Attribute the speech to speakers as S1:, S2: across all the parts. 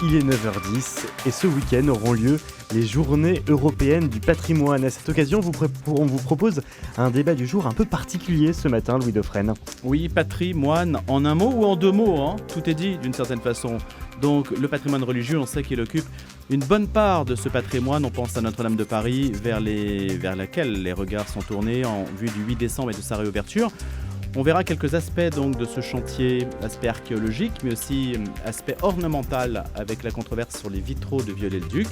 S1: Il est 9h10 et ce week-end auront lieu les Journées européennes du patrimoine. À cette occasion, on vous propose un débat du jour un peu particulier ce matin, Louis Dauphren.
S2: Oui, patrimoine, en un mot ou en deux mots, hein, tout est dit d'une certaine façon. Donc le patrimoine religieux, on sait qu'il occupe une bonne part de ce patrimoine. On pense à Notre-Dame de Paris, vers laquelle les regards sont tournés en vue du 8 décembre et de sa réouverture. On verra quelques aspects donc de ce chantier, aspect archéologique, mais aussi aspect ornemental avec la controverse sur les vitraux de Viollet-le-Duc.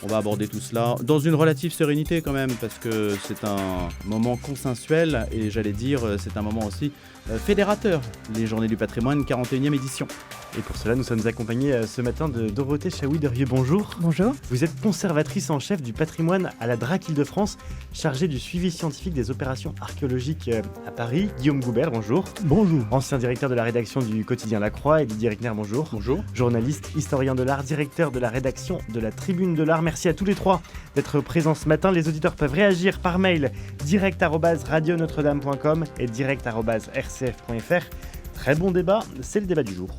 S2: On va aborder tout cela dans une relative sérénité quand même, parce que c'est un moment consensuel et j'allais dire c'est un moment aussi fédérateur. Les Journées du patrimoine, 41e édition.
S1: Et pour cela, nous sommes accompagnés ce matin de Dorothée Chaoui-Derieux. Bonjour.
S3: Bonjour.
S1: Vous êtes conservatrice en chef du patrimoine à la DRAC Île-de-France, chargée du suivi scientifique des opérations archéologiques à Paris. Guillaume Goubert, bonjour.
S4: Bonjour.
S1: Ancien directeur de la rédaction du quotidien La Croix, et Didier Reckner, bonjour.
S2: Bonjour.
S1: Journaliste, historien de l'art, directeur de la rédaction de la Tribune de l'Art. Merci à tous les trois d'être présents ce matin. Les auditeurs peuvent réagir par mail direct@radionotre-dame.com et direct@rcf.fr. Très bon débat, c'est le débat du jour.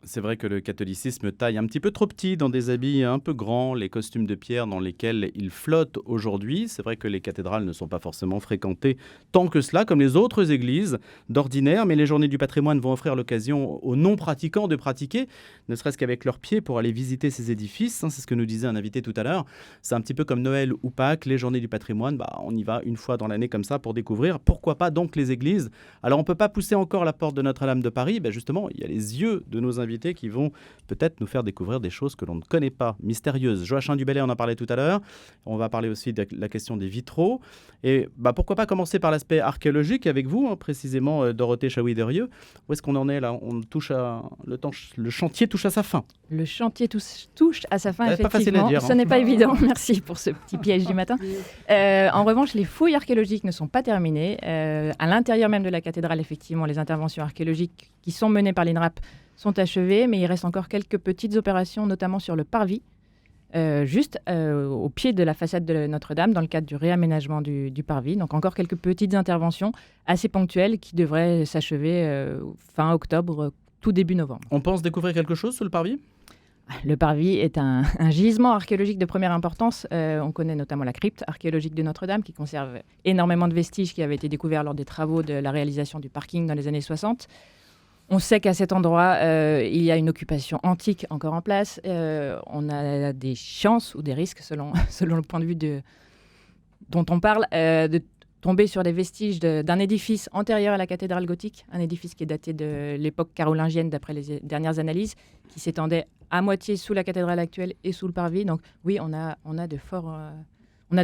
S2: C'est vrai que le catholicisme taille un petit peu trop petit dans des habits un peu grands, les costumes de pierre dans lesquels il flotte aujourd'hui. C'est vrai que les cathédrales ne sont pas forcément fréquentées tant que cela, comme les autres églises d'ordinaire, mais les Journées du patrimoine vont offrir l'occasion aux non-pratiquants de pratiquer, ne serait-ce qu'avec leurs pieds pour aller visiter ces édifices. C'est ce que nous disait un invité tout à l'heure. C'est un petit peu comme Noël ou Pâques, les Journées du patrimoine, on y va une fois dans l'année comme ça pour découvrir. Pourquoi pas donc les églises? Alors on ne peut pas pousser encore la porte de Notre-Dame de Paris, justement, il y a les yeux de nos invités qui vont peut-être nous faire découvrir des choses que l'on ne connaît pas, mystérieuses. Joachim du Bellay, on en parlait tout à l'heure. On va parler aussi de la question des vitraux. Et pourquoi pas commencer par l'aspect archéologique avec vous, précisément Dorothée Chaoui-Derieux. Où est-ce qu'on en est là? Le chantier touche à sa fin.
S3: Le chantier touche à sa fin, effectivement.
S2: Pas facile à dire,
S3: Ce n'est pas évident. Merci pour ce petit piège du matin. En revanche, les fouilles archéologiques ne sont pas terminées. À l'intérieur même de la cathédrale, effectivement, les interventions archéologiques qui sont menées par l'INRAP sont achevées, mais il reste encore quelques petites opérations, notamment sur le parvis, juste au pied de la façade de Notre-Dame, dans le cadre du réaménagement du parvis. Donc encore quelques petites interventions assez ponctuelles qui devraient s'achever fin octobre, tout début novembre.
S2: On pense découvrir quelque chose sous le parvis?
S3: Le parvis est un gisement archéologique de première importance. On connaît notamment la crypte archéologique de Notre-Dame, qui conserve énormément de vestiges qui avaient été découverts lors des travaux de la réalisation du parking dans les années 60. On sait qu'à cet endroit, il y a une occupation antique encore en place. On a des chances ou des risques, selon le point de vue dont on parle, de tomber sur des vestiges d'un édifice antérieur à la cathédrale gothique, un édifice qui est daté de l'époque carolingienne, d'après les dernières analyses, qui s'étendait à moitié sous la cathédrale actuelle et sous le parvis. Donc oui, on a de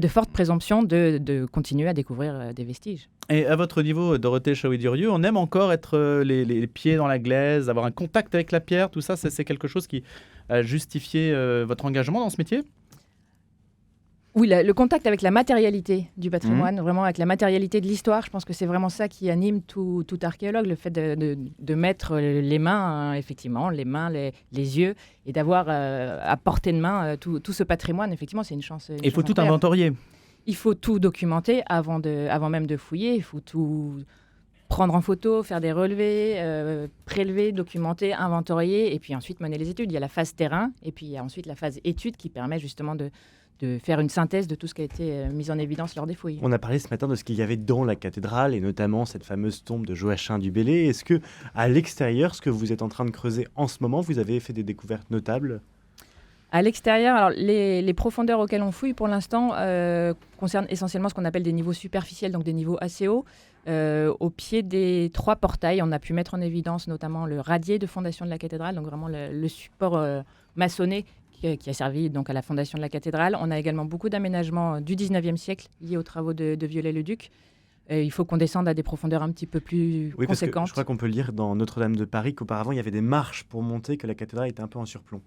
S3: fortes présomptions de continuer à découvrir des vestiges.
S2: Et à votre niveau, Dorothée Chaoui-Derieux, on aime encore être les pieds dans la glaise, avoir un contact avec la pierre, tout ça, c'est quelque chose qui a justifié votre engagement dans ce métier?
S3: Oui, le contact avec la matérialité du patrimoine, vraiment avec la matérialité de l'histoire, je pense que c'est vraiment ça qui anime tout archéologue, le fait de mettre les mains, effectivement, les mains, les yeux, et d'avoir à portée de main tout ce patrimoine. Effectivement, c'est une chance.
S2: Il faut tout inventorier.
S3: Il faut tout documenter avant même de fouiller. Il faut tout prendre en photo, faire des relevés, prélever, documenter, inventorier, et puis ensuite mener les études. Il y a la phase terrain, et puis il y a ensuite la phase étude qui permet justement de faire une synthèse de tout ce qui a été mis en évidence lors des fouilles.
S1: On a parlé ce matin de ce qu'il y avait dans la cathédrale, et notamment cette fameuse tombe de Joachim du Bellay. Est-ce que, à l'extérieur, ce que vous êtes en train de creuser en ce moment, vous avez fait des découvertes notables?
S3: À l'extérieur, alors les profondeurs auxquelles on fouille pour l'instant concernent essentiellement ce qu'on appelle des niveaux superficiels, donc des niveaux assez hauts. Au pied des 3 portails, on a pu mettre en évidence notamment le radier de fondation de la cathédrale, donc vraiment le support maçonné qui a servi donc à la fondation de la cathédrale. On a également beaucoup d'aménagements du 19e siècle liés aux travaux de Viollet-le-Duc. Il faut qu'on descende à des profondeurs un petit peu plus
S1: conséquentes. Parce que je crois qu'on peut lire dans Notre-Dame de Paris qu'auparavant, il y avait des marches pour monter, que la cathédrale était un peu en surplomb.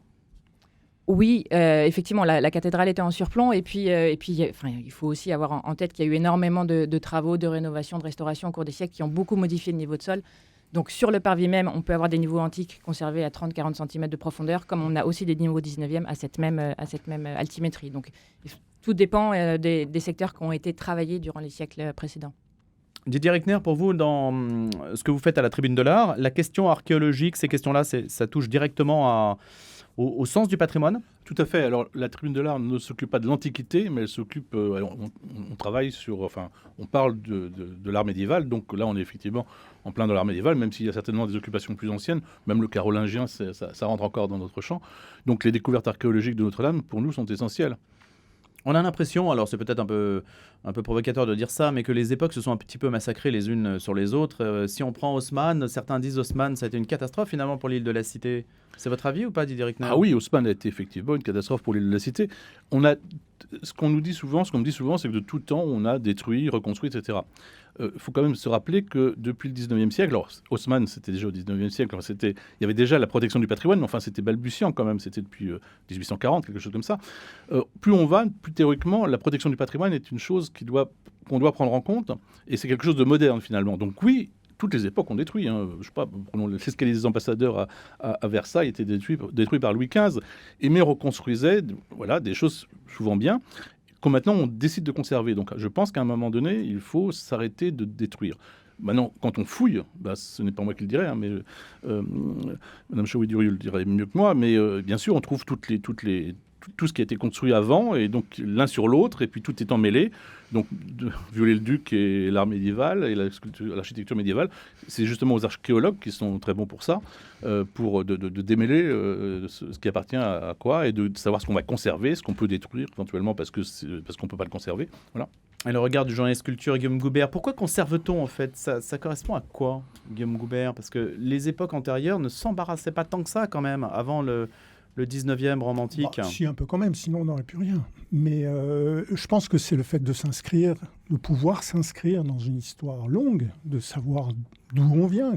S3: Oui, effectivement, la cathédrale était en surplomb. Et puis il faut aussi avoir en tête qu'il y a eu énormément de travaux, de rénovation, de restauration au cours des siècles qui ont beaucoup modifié le niveau de sol. Donc sur le parvis même, on peut avoir des niveaux antiques conservés à 30-40 cm de profondeur, comme on a aussi des niveaux 19e à cette même altimétrie. Donc tout dépend des secteurs qui ont été travaillés durant les siècles précédents.
S2: Didier Reckner, pour vous, dans ce que vous faites à la Tribune de l'Art, la question archéologique, ces questions-là, ça touche directement au sens du patrimoine ?
S4: Tout à fait. Alors, la Tribune de l'Art ne s'occupe pas de l'Antiquité, mais elle s'occupe. On travaille sur. Enfin, on parle de l'art médiéval. Donc là, on est effectivement en plein dans l'art médiéval, même s'il y a certainement des occupations plus anciennes. Même le carolingien, ça rentre encore dans notre champ. Donc, les découvertes archéologiques de Notre-Dame, pour nous, sont essentielles.
S2: On a l'impression, alors c'est peut-être un peu provocateur de dire ça, mais que les époques se sont un petit peu massacrées les unes sur les autres. Si on prend Haussmann, certains disent Haussmann, ça a été une catastrophe finalement pour l'île de la Cité. C'est votre avis ou pas, Didier Reckner ?
S4: Ah oui, Haussmann a été effectivement une catastrophe pour l'île de la Cité. Ce qu'on me dit souvent, c'est que de tout temps, on a détruit, reconstruit, etc. Il faut quand même se rappeler que depuis le 19e siècle, alors Haussmann, c'était déjà au 19e siècle, alors il y avait déjà la protection du patrimoine, mais enfin c'était balbutiant quand même, c'était depuis 1840, quelque chose comme ça. Plus on va, plus théoriquement, la protection du patrimoine est une chose qu'on doit prendre en compte, et c'est quelque chose de moderne finalement. Donc oui, toutes les époques ont détruit. Je sais pas, prenons l'escalier des ambassadeurs à Versailles était détruit par Louis XV, mais reconstruisait des choses souvent bien, qu'on maintenant on décide de conserver. Donc je pense qu'à un moment donné, il faut s'arrêter de détruire. Maintenant, quand on fouille, ce n'est pas moi qui le dirais, mais Mme Chouy-Durieux le dirait mieux que moi, mais bien sûr, on trouve tout ce qui a été construit avant, et donc l'un sur l'autre, et puis tout est emmêlé. Donc, Viollet-le-Duc et l'art médiéval et l'architecture médiévale, c'est justement aux archéologues qui sont très bons pour ça, pour de démêler ce qui appartient à quoi, et de savoir ce qu'on va conserver, ce qu'on peut détruire éventuellement parce qu'on ne peut pas le conserver. Voilà.
S2: Et le regard du journaliste culture Guillaume Goubert, pourquoi conserve-t-on en fait ? Ça correspond à quoi, Guillaume Goubert ? Parce que les époques antérieures ne s'embarrassaient pas tant que ça quand même, avant le 19e romantique.
S5: Si, un peu quand même, sinon on n'aurait plus rien. Mais je pense que c'est le fait de pouvoir s'inscrire dans une histoire longue, de savoir d'où on vient,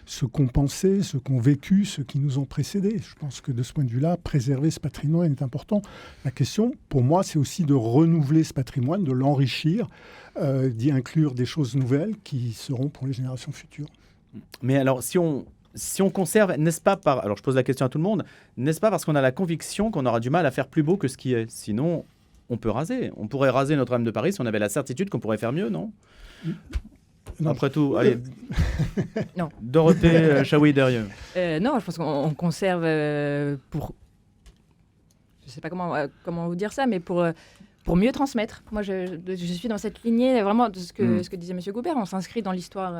S5: ce qu'ont pensé, ce qu'ont vécu, ceux qui nous ont précédés. Je pense que de ce point de vue-là, préserver ce patrimoine est important. La question, pour moi, c'est aussi de renouveler ce patrimoine, de l'enrichir, d'y inclure des choses nouvelles qui seront pour les générations futures.
S2: Mais alors, si on conserve, n'est-ce pas alors je pose la question à tout le monde, n'est-ce pas parce qu'on a la conviction qu'on aura du mal à faire plus beau que ce qui est ? Sinon, on peut raser. On pourrait raser Notre-Dame de Paris si on avait la certitude qu'on pourrait faire mieux, non ? Non. Après tout, allez.
S3: Non.
S2: Dorothée Chouy-Durieux.
S3: Non, je pense qu'on conserve pour... Je ne sais pas comment vous dire ça, mais pour mieux transmettre. Moi, je suis dans cette lignée vraiment de ce que disait M. Goubert. On s'inscrit dans l'histoire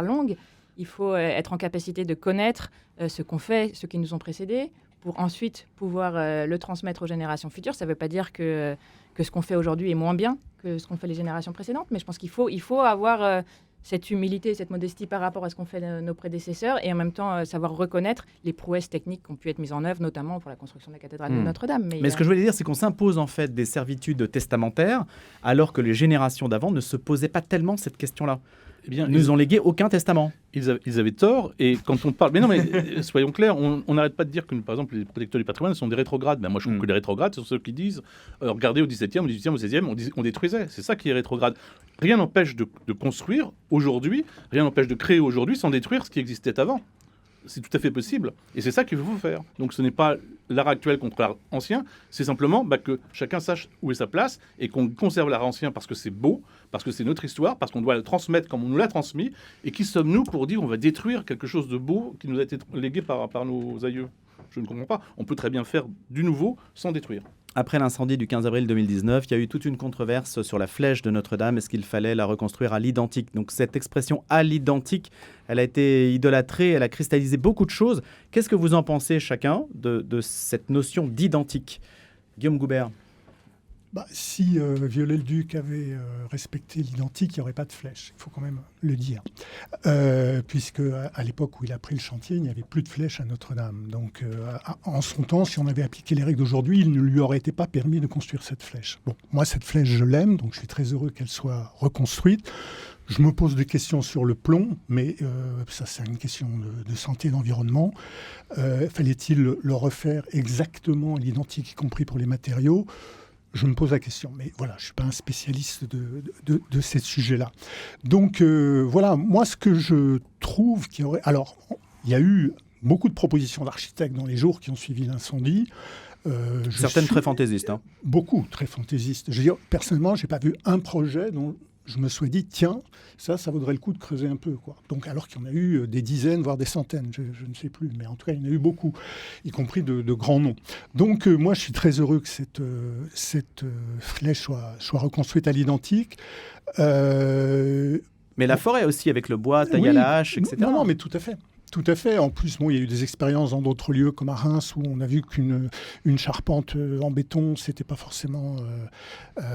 S3: longue. Il faut être en capacité de connaître ce qu'on fait, ceux qui nous ont précédés, pour ensuite pouvoir le transmettre aux générations futures. Ça ne veut pas dire que ce qu'on fait aujourd'hui est moins bien que ce qu'ont fait les générations précédentes, mais je pense qu'il faut avoir cette humilité, cette modestie par rapport à ce qu'ont fait nos prédécesseurs, et en même temps savoir reconnaître les prouesses techniques qui ont pu être mises en œuvre, notamment pour la construction de la cathédrale de Notre-Dame.
S2: Mais ce que je voulais dire, c'est qu'on s'impose en fait des servitudes testamentaires, alors que les générations d'avant ne se posaient pas tellement cette question-là. Eh bien, ils nous ont légué aucun testament.
S4: Ils avaient tort, et quand on parle... Mais non, mais soyons clairs, on n'arrête pas de dire que, par exemple, les protecteurs du patrimoine sont des rétrogrades. Ben, moi, je trouve que les rétrogrades sont ceux qui disent regardez, au XVIIe, au XVIIIe, au XVIe, on détruisait. C'est ça qui est rétrograde. Rien n'empêche de construire aujourd'hui, rien n'empêche de créer aujourd'hui sans détruire ce qui existait avant. C'est tout à fait possible, et c'est ça qu'il faut faire. Donc ce n'est pas l'art actuel contre l'art ancien, c'est simplement que chacun sache où est sa place, et qu'on conserve l'art ancien parce que c'est beau, parce que c'est notre histoire, parce qu'on doit le transmettre comme on nous l'a transmis, et qui sommes-nous pour dire on va détruire quelque chose de beau qui nous a été légué par nos aïeux ? Je ne comprends pas. On peut très bien faire du nouveau sans détruire.
S2: Après l'incendie du 15 avril 2019, il y a eu toute une controverse sur la flèche de Notre-Dame. Est-ce qu'il fallait la reconstruire à l'identique ? Donc cette expression « à l'identique », elle a été idolâtrée, elle a cristallisé beaucoup de choses. Qu'est-ce que vous en pensez chacun de cette notion d'identique ? Guillaume Goubert.
S5: Si Viollet-le-Duc avait respecté l'identique, il n'y aurait pas de flèche, il faut quand même le dire. Puisque à l'époque où il a pris le chantier, il n'y avait plus de flèche à Notre-Dame. Donc en son temps, si on avait appliqué les règles d'aujourd'hui, il ne lui aurait été pas permis de construire cette flèche. Bon, moi cette flèche, je l'aime, donc je suis très heureux qu'elle soit reconstruite. Je me pose des questions sur le plomb, mais ça c'est une question de santé et d'environnement. Fallait-il le refaire exactement à l'identique, y compris pour les matériaux ? Je me pose la question, mais voilà, je ne suis pas un spécialiste de ces sujets-là. Donc voilà, moi ce que je trouve qu'il y aurait... Alors, il y a eu beaucoup de propositions d'architectes dans les jours qui ont suivi l'incendie.
S2: Certaines très fantaisistes.
S5: Beaucoup très fantaisistes. Je veux dire, personnellement, je n'ai pas vu un projet dont je me suis dit, tiens, ça vaudrait le coup de creuser un peu, quoi. Donc, alors qu'il y en a eu des dizaines, voire des centaines, je ne sais plus, mais en tout cas, il y en a eu beaucoup, y compris de grands noms. Donc, moi, je suis très heureux que cette flèche soit reconstruite à l'identique.
S2: Mais la forêt aussi, avec le bois taillé à
S5: Oui,
S2: la hache, etc.
S5: Non, mais tout à fait. Tout à fait. En plus, il y a eu des expériences dans d'autres lieux, comme à Reims, où on a vu qu'une charpente en béton, c'était pas forcément,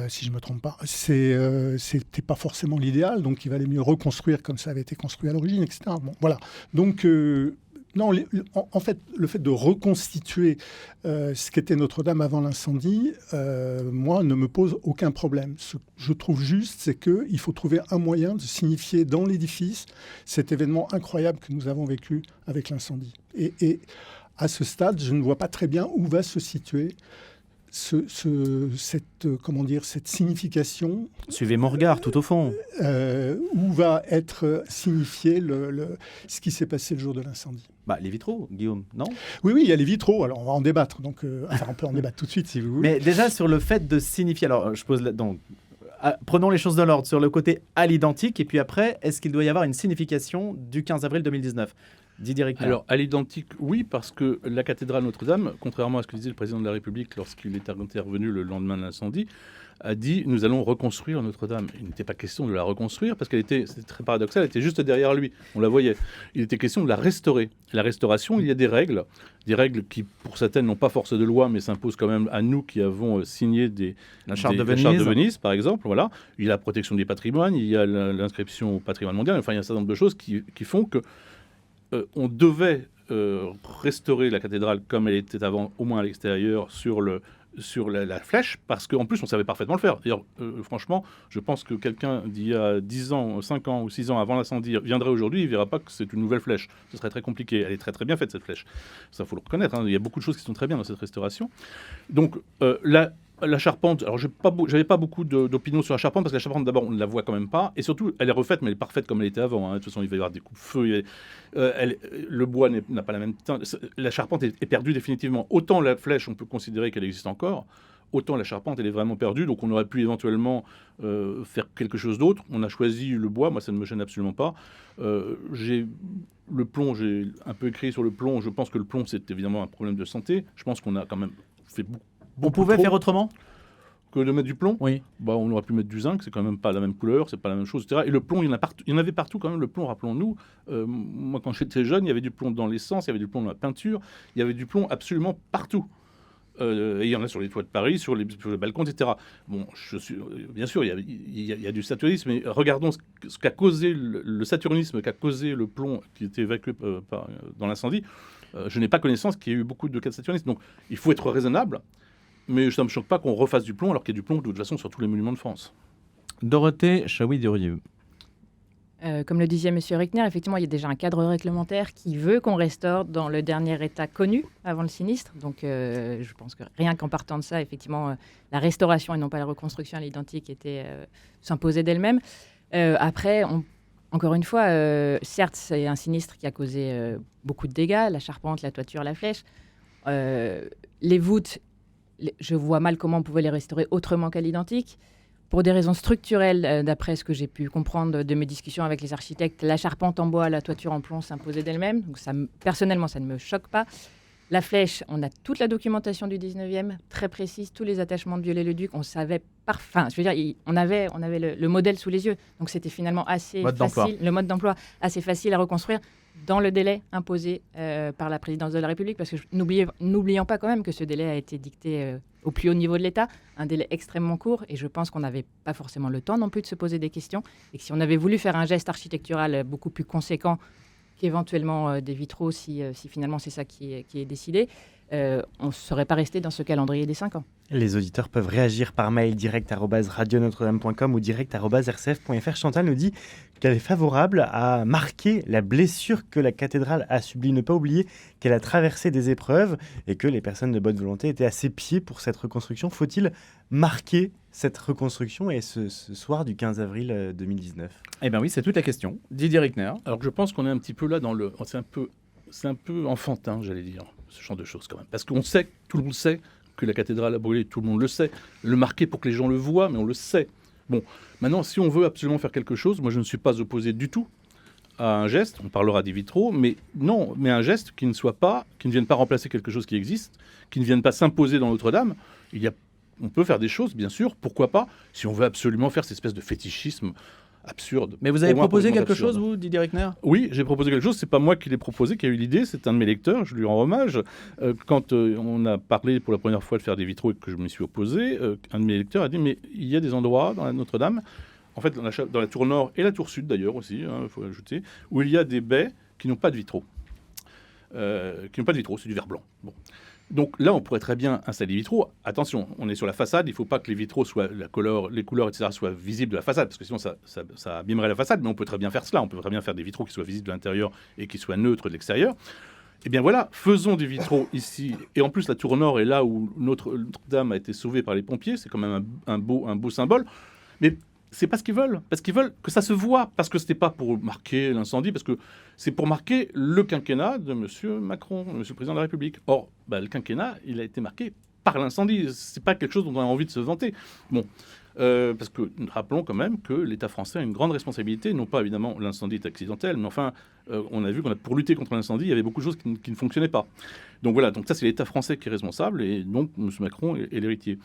S5: si je me trompe pas, c'était pas forcément l'idéal. Donc, il valait mieux reconstruire comme ça avait été construit à l'origine, etc. Bon, voilà. Donc, non, en fait, le fait de reconstituer ce qu'était Notre-Dame avant l'incendie, moi, ne me pose aucun problème. Ce que je trouve juste, c'est qu'il faut trouver un moyen de signifier dans l'édifice cet événement incroyable que nous avons vécu avec l'incendie. Et à ce stade, je ne vois pas très bien où va se situer cette signification.
S2: Suivez mon regard, tout au fond.
S5: Où va être signifié ce qui s'est passé le jour de l'incendie.
S2: Les vitraux, Guillaume, non?
S5: Oui, il y a les vitraux. Alors, on va en débattre. Donc, on peut en débattre tout de suite, si vous voulez.
S2: Mais déjà, sur le fait de signifier... Alors, je pose... Donc, prenons les choses dans l'ordre. Sur le côté à l'identique, et puis après, est-ce qu'il doit y avoir une signification du 15 avril 2019? Didier Rickner.
S4: Alors, à l'identique, oui, parce que la cathédrale Notre-Dame, contrairement à ce que disait le président de la République lorsqu'il est intervenu le lendemain de l'incendie, a dit « nous allons reconstruire Notre-Dame ». Il n'était pas question de la reconstruire parce c'était très paradoxal, elle était juste derrière lui, on la voyait. Il était question de la restaurer. La restauration, il y a des règles qui, pour certaines, n'ont pas force de loi, mais s'imposent quand même à nous qui avons signé
S2: la Charte de
S4: Venise, par exemple. Voilà. Il y a la protection des patrimoines, il y a l'inscription au patrimoine mondial, enfin, il y a un certain nombre de choses qui font que on devait restaurer la cathédrale comme elle était avant, au moins à l'extérieur, sur la flèche, parce qu'en plus, on savait parfaitement le faire. D'ailleurs, franchement, je pense que quelqu'un d'il y a 10 ans, 5 ans ou 6 ans avant l'incendie viendrait aujourd'hui, il ne verra pas que c'est une nouvelle flèche. Ce serait très compliqué. Elle est très très bien faite, cette flèche. Ça, il faut le reconnaître. Il y a beaucoup de choses qui sont très bien dans cette restauration. Donc, la charpente, alors j'avais pas beaucoup d'opinions sur la charpente, parce que la charpente, d'abord, on ne la voit quand même pas, et surtout, elle est refaite, mais elle est parfaite comme elle était avant. De toute façon, il va y avoir des coups de feu, le bois n'a pas la même teinte. La charpente est perdue définitivement. Autant la flèche, on peut considérer qu'elle existe encore, autant la charpente, elle est vraiment perdue, donc on aurait pu éventuellement faire quelque chose d'autre. On a choisi le bois, moi ça ne me gêne absolument pas. J'ai un peu écrit sur le plomb, je pense que le plomb, c'est évidemment un problème de santé. Je pense qu'on a quand même fait beaucoup.
S2: On pouvait faire autrement
S4: que de mettre du plomb?
S2: Oui.
S4: On aurait pu mettre du zinc, c'est quand même pas la même couleur, c'est pas la même chose, etc. Et le plomb, il y en avait partout quand même, le plomb, rappelons-nous. Moi, quand j'étais jeune, il y avait du plomb dans l'essence, il y avait du plomb dans la peinture, il y avait du plomb absolument partout. Et il y en a sur les toits de Paris, sur les balcons, etc. Bon, bien sûr, il y a du saturnisme, mais regardons ce qu'a causé le saturnisme, qu'a causé le plomb qui était évacué dans l'incendie. Je n'ai pas connaissance qu'il y ait eu beaucoup de cas de saturnisme. Donc, il faut être raisonnable. Mais ça ne me choque pas qu'on refasse du plomb alors qu'il y a du plomb de toute façon sur tous les monuments de France.
S2: Dorothée Chaoui-Durieux.
S3: Comme le disait M. Rickner, effectivement, il y a déjà un cadre réglementaire qui veut qu'on restaure dans le dernier état connu avant le sinistre. Donc, je pense que rien qu'en partant de ça, effectivement, la restauration et non pas la reconstruction à l'identique s'imposait d'elle-même. Après, encore une fois, certes, c'est un sinistre qui a causé beaucoup de dégâts, la charpente, la toiture, la flèche. Les voûtes, je vois mal comment on pouvait les restaurer autrement qu'à l'identique. Pour des raisons structurelles, d'après ce que j'ai pu comprendre de mes discussions avec les architectes, la charpente en bois, la toiture en plomb s'imposaient d'elle-même. Donc personnellement, ça ne me choque pas. La flèche, on a toute la documentation du 19e, très précise, tous les attachements de Viollet-le-Duc. On savait on avait le modèle sous les yeux. Donc c'était finalement assez facile, le mode d'emploi assez facile à reconstruire dans le délai imposé par la présidence de la République. Parce que n'oublions pas quand même que ce délai a été dicté au plus haut niveau de l'État, un délai extrêmement court. Et je pense qu'on n'avait pas forcément le temps non plus de se poser des questions. Et que si on avait voulu faire un geste architectural beaucoup plus conséquent qu'éventuellement des vitraux, si finalement c'est ça qui est décidé, on ne serait pas resté dans ce calendrier des 5 ans.
S1: Les auditeurs peuvent réagir par mail direct@radionotre-dame.com ou direct@rcf.fr. Chantal nous dit qu'elle est favorable à marquer la blessure que la cathédrale a subie. Ne pas oublier qu'elle a traversé des épreuves et que les personnes de bonne volonté étaient à ses pieds pour cette reconstruction. Faut-il marquer cette reconstruction et ce soir du 15 avril 2019?
S2: Eh bien oui, c'est toute la question. Didier Rickner.
S4: Alors que je pense qu'on est un petit peu là dans le... C'est un peu enfantin, j'allais dire, ce genre de choses quand même. Parce qu'on sait, tout le monde sait, que la cathédrale a brûlé, tout le monde le sait. Le marquer pour que les gens le voient, mais on le sait. Bon, maintenant, si on veut absolument faire quelque chose, moi je ne suis pas opposé du tout à un geste, on parlera des vitraux, mais non, mais un geste qui ne vienne pas remplacer quelque chose qui existe, qui ne vienne pas s'imposer dans Notre-Dame. On peut faire des choses, bien sûr, pourquoi pas, si on veut absolument faire cette espèce de fétichisme absurde.
S2: Mais vous avez
S4: Pour moi,
S2: proposé
S4: complètement
S2: quelque
S4: absurde.
S2: chose, vous, Didier Reckner?
S4: Oui, j'ai proposé quelque chose. C'est pas moi qui l'ai proposé, qui a eu l'idée. C'est un de mes lecteurs. Je lui rends hommage. Quand on a parlé pour la première fois de faire des vitraux et que je m'y suis opposé, un de mes lecteurs a dit mais il y a des endroits dans la Notre-Dame, en fait dans la tour nord et la tour sud d'ailleurs aussi, il faut ajouter, où il y a des baies qui n'ont pas de vitraux. C'est du verre blanc. Bon. Donc là, on pourrait très bien installer des vitraux. Attention, on est sur la façade. Il ne faut pas que les vitraux les couleurs, etc., soient visibles de la façade, parce que sinon ça abîmerait la façade. Mais on peut très bien faire cela. On peut très bien faire des vitraux qui soient visibles de l'intérieur et qui soient neutres de l'extérieur. Eh bien voilà, faisons des vitraux ici. Et en plus, la tour nord est là où Notre-Dame a été sauvée par les pompiers. C'est quand même un beau symbole. Mais c'est pas ce qu'ils veulent, parce qu'ils veulent que ça se voit, parce que c'était pas pour marquer l'incendie, parce que c'est pour marquer le quinquennat de M. Macron, M. le Président de la République. Or, le quinquennat, il a été marqué par l'incendie. C'est pas quelque chose dont on a envie de se vanter. Bon, parce que rappelons quand même que l'État français a une grande responsabilité, non pas évidemment l'incendie est accidentel, mais enfin, on a vu pour lutter contre l'incendie, il y avait beaucoup de choses qui ne fonctionnaient pas. Donc voilà, donc ça c'est l'État français qui est responsable, et donc M. Macron est l'héritier.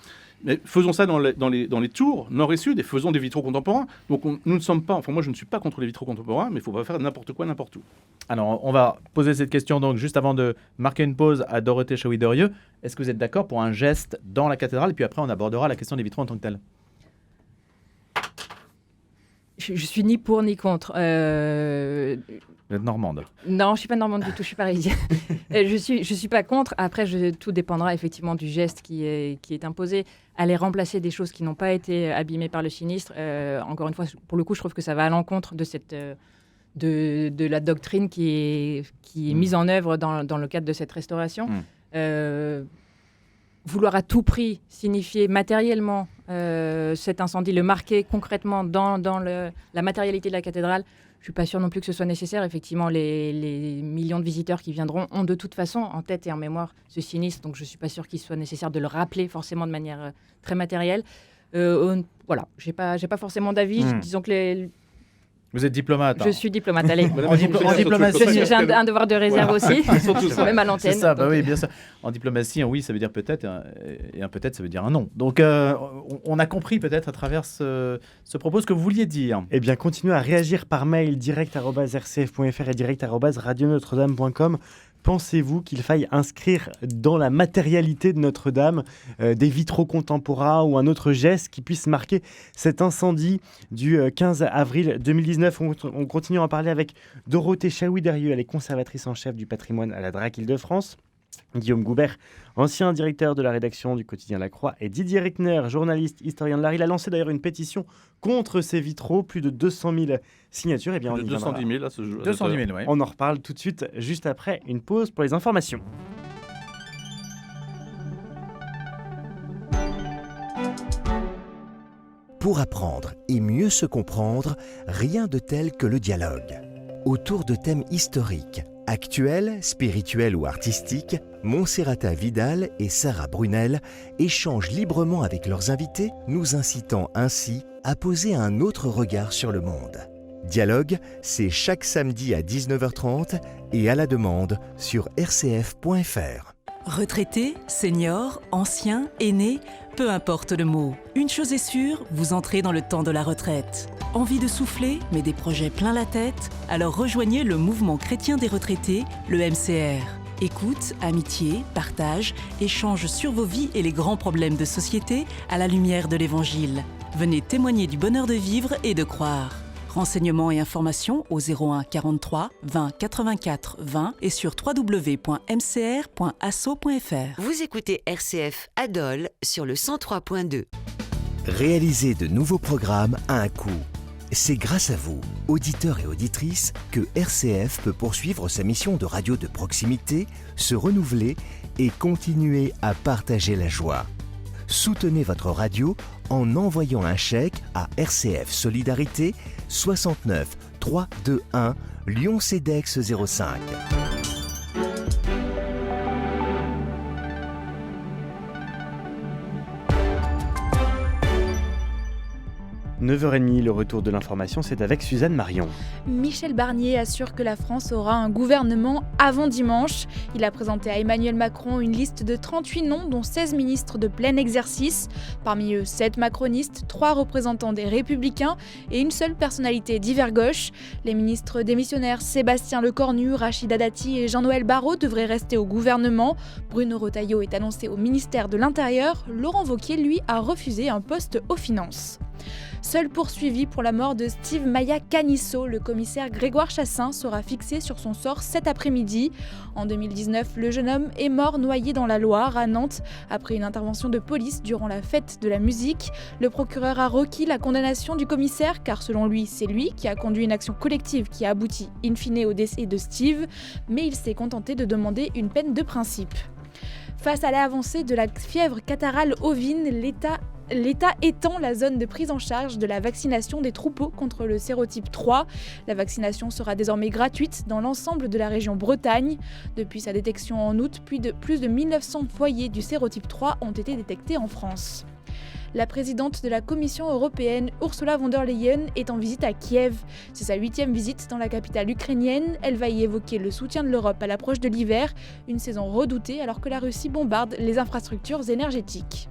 S4: Mais faisons ça dans les tours nord et sud, et faisons des vitraux contemporains. Donc nous ne sommes pas, enfin moi je ne suis pas contre les vitraux contemporains, mais il ne faut pas faire n'importe quoi, n'importe où.
S2: Alors, on va poser cette question donc juste avant de marquer une pause à Dorothée Chaoui-Derieux. Est-ce que vous êtes d'accord pour un geste dans la cathédrale? Et puis après, on abordera la question des vitraux en tant que tels.
S3: Je suis ni pour ni contre.
S2: Vous êtes normande.
S3: Non, je suis pas normande du tout, je suis parisienne. Je suis pas contre. Après, tout dépendra effectivement du geste qui est imposé. Aller remplacer des choses qui n'ont pas été abîmées par le sinistre, encore une fois, pour le coup, je trouve que ça va à l'encontre de cette de la doctrine qui est mise en œuvre dans le cadre de cette restauration. Vouloir à tout prix signifier matériellement cet incendie, le marquer concrètement dans la matérialité de la cathédrale, je ne suis pas sûre non plus que ce soit nécessaire. Effectivement, les millions de visiteurs qui viendront ont de toute façon en tête et en mémoire ce sinistre, donc je ne suis pas sûre qu'il soit nécessaire de le rappeler forcément de manière très matérielle. Voilà, j'ai pas forcément d'avis. Disons que
S2: Vous êtes diplomate.
S3: Je suis diplomate, allez.
S2: En diplomatie,
S3: j'ai un devoir de réserve aussi, même à l'antenne.
S2: C'est ça, oui, bien sûr. En diplomatie, un oui, ça veut dire peut-être, et un peut-être, ça veut dire un non. Donc, on a compris peut-être à travers ce propos ce que vous vouliez dire.
S1: Eh bien, continuez à réagir par mail direct@rcf.fr et direct@radionotre-dame.com. Pensez-vous qu'il faille inscrire dans la matérialité de Notre-Dame des vitraux contemporains ou un autre geste qui puisse marquer cet incendie du 15 avril 2019 ? On continue à en parler avec Dorothée Chaoui-Derieux, elle est conservatrice en chef du patrimoine à la DRAC Île-de-France. Guillaume Goubert, ancien directeur de la rédaction du quotidien La Croix, et Didier Reckner, journaliste, historien de l'art. Il a lancé d'ailleurs une pétition contre ces vitraux, plus de 200 000 signatures. Eh bien, on
S4: 210 000, là, ce jour.
S2: 210 000, oui.
S1: On en reparle tout de suite, juste après une pause pour les informations.
S6: Pour apprendre et mieux se comprendre, rien de tel que le dialogue. Autour de thèmes historiques, actuels, spirituels ou artistiques, Monserrata Vidal et Sarah Brunel échangent librement avec leurs invités, nous incitant ainsi à poser un autre regard sur le monde. Dialogue, c'est chaque samedi à 19h30 et à la demande sur rcf.fr.
S7: Retraités, seniors, anciens, aînés, peu importe le mot. Une chose est sûre, vous entrez dans le temps de la retraite. Envie de souffler, mais des projets plein la tête? Alors rejoignez le mouvement chrétien des retraités, le MCR. Écoute, amitié, partage, échange sur vos vies et les grands problèmes de société à la lumière de l'Évangile. Venez témoigner du bonheur de vivre et de croire. Renseignements et informations au 01 43 20 84 20 et sur www.mcr.asso.fr.
S8: Vous écoutez RCF à Dole sur le 103.2.
S6: Réaliser de nouveaux programmes a un coût. C'est grâce à vous, auditeurs et auditrices, que RCF peut poursuivre sa mission de radio de proximité, se renouveler et continuer à partager la joie. Soutenez votre radio en envoyant un chèque à RCF Solidarité 69 321 Lyon-Cedex 05.
S1: 9h30, le retour de l'information, c'est avec Suzanne Marion.
S9: Michel Barnier assure que la France aura un gouvernement avant dimanche. Il a présenté à Emmanuel Macron une liste de 38 noms, dont 16 ministres de plein exercice. Parmi eux, 7 macronistes, 3 représentants des Républicains et une seule personnalité d'hiver gauche. Les ministres démissionnaires Sébastien Lecornu, Rachida Dati et Jean-Noël Barrot devraient rester au gouvernement. Bruno Retailleau est annoncé au ministère de l'Intérieur. Laurent Wauquiez, lui, a refusé un poste aux finances. Seul poursuivi pour la mort de Steve Maia Canisso, le commissaire Grégoire Chassin sera fixé sur son sort cet après-midi. En 2019, le jeune homme est mort noyé dans la Loire, à Nantes, après une intervention de police durant la fête de la musique. Le procureur a requis la condamnation du commissaire, car selon lui, c'est lui qui a conduit une action collective qui a abouti in fine au décès de Steve, mais il s'est contenté de demander une peine de principe. Face à l'avancée de la fièvre catarrhale ovine, l'État étend la zone de prise en charge de la vaccination des troupeaux contre le sérotype 3. La vaccination sera désormais gratuite dans l'ensemble de la région Bretagne. Depuis sa détection en août, plus de 1900 foyers du sérotype 3 ont été détectés en France. La présidente de la Commission européenne, Ursula von der Leyen, est en visite à Kiev. C'est sa 8e visite dans la capitale ukrainienne. Elle va y évoquer le soutien de l'Europe à l'approche de l'hiver, une saison redoutée alors que la Russie bombarde les infrastructures énergétiques.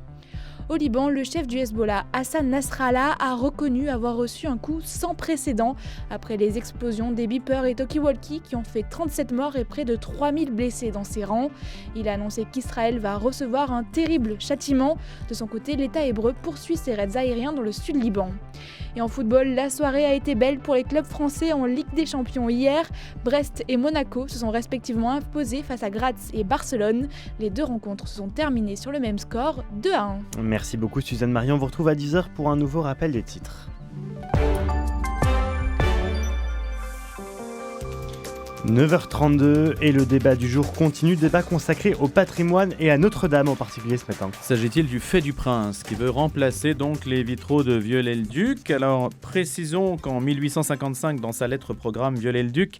S9: Au Liban, le chef du Hezbollah, Hassan Nasrallah, a reconnu avoir reçu un coup sans précédent après les explosions des beepers et talkie-walkie qui ont fait 37 morts et près de 3000 blessés dans ses rangs. Il a annoncé qu'Israël va recevoir un terrible châtiment. De son côté, l'État hébreu poursuit ses raids aériens dans le sud Liban. Et en football, la soirée a été belle pour les clubs français en Ligue des Champions hier. Brest et Monaco se sont respectivement imposés face à Graz et Barcelone. Les deux rencontres se sont terminées sur le même score, 2-1.
S1: Merci beaucoup Suzanne Marion, on vous retrouve à 10h pour un nouveau rappel des titres. 9h32 et le débat du jour continue, débat consacré au patrimoine et à Notre-Dame en particulier ce matin.
S2: S'agit-il du fait du prince qui veut remplacer donc les vitraux de Viollet-le-Duc? Alors précisons qu'en 1855, dans sa lettre programme, Viollet-le-Duc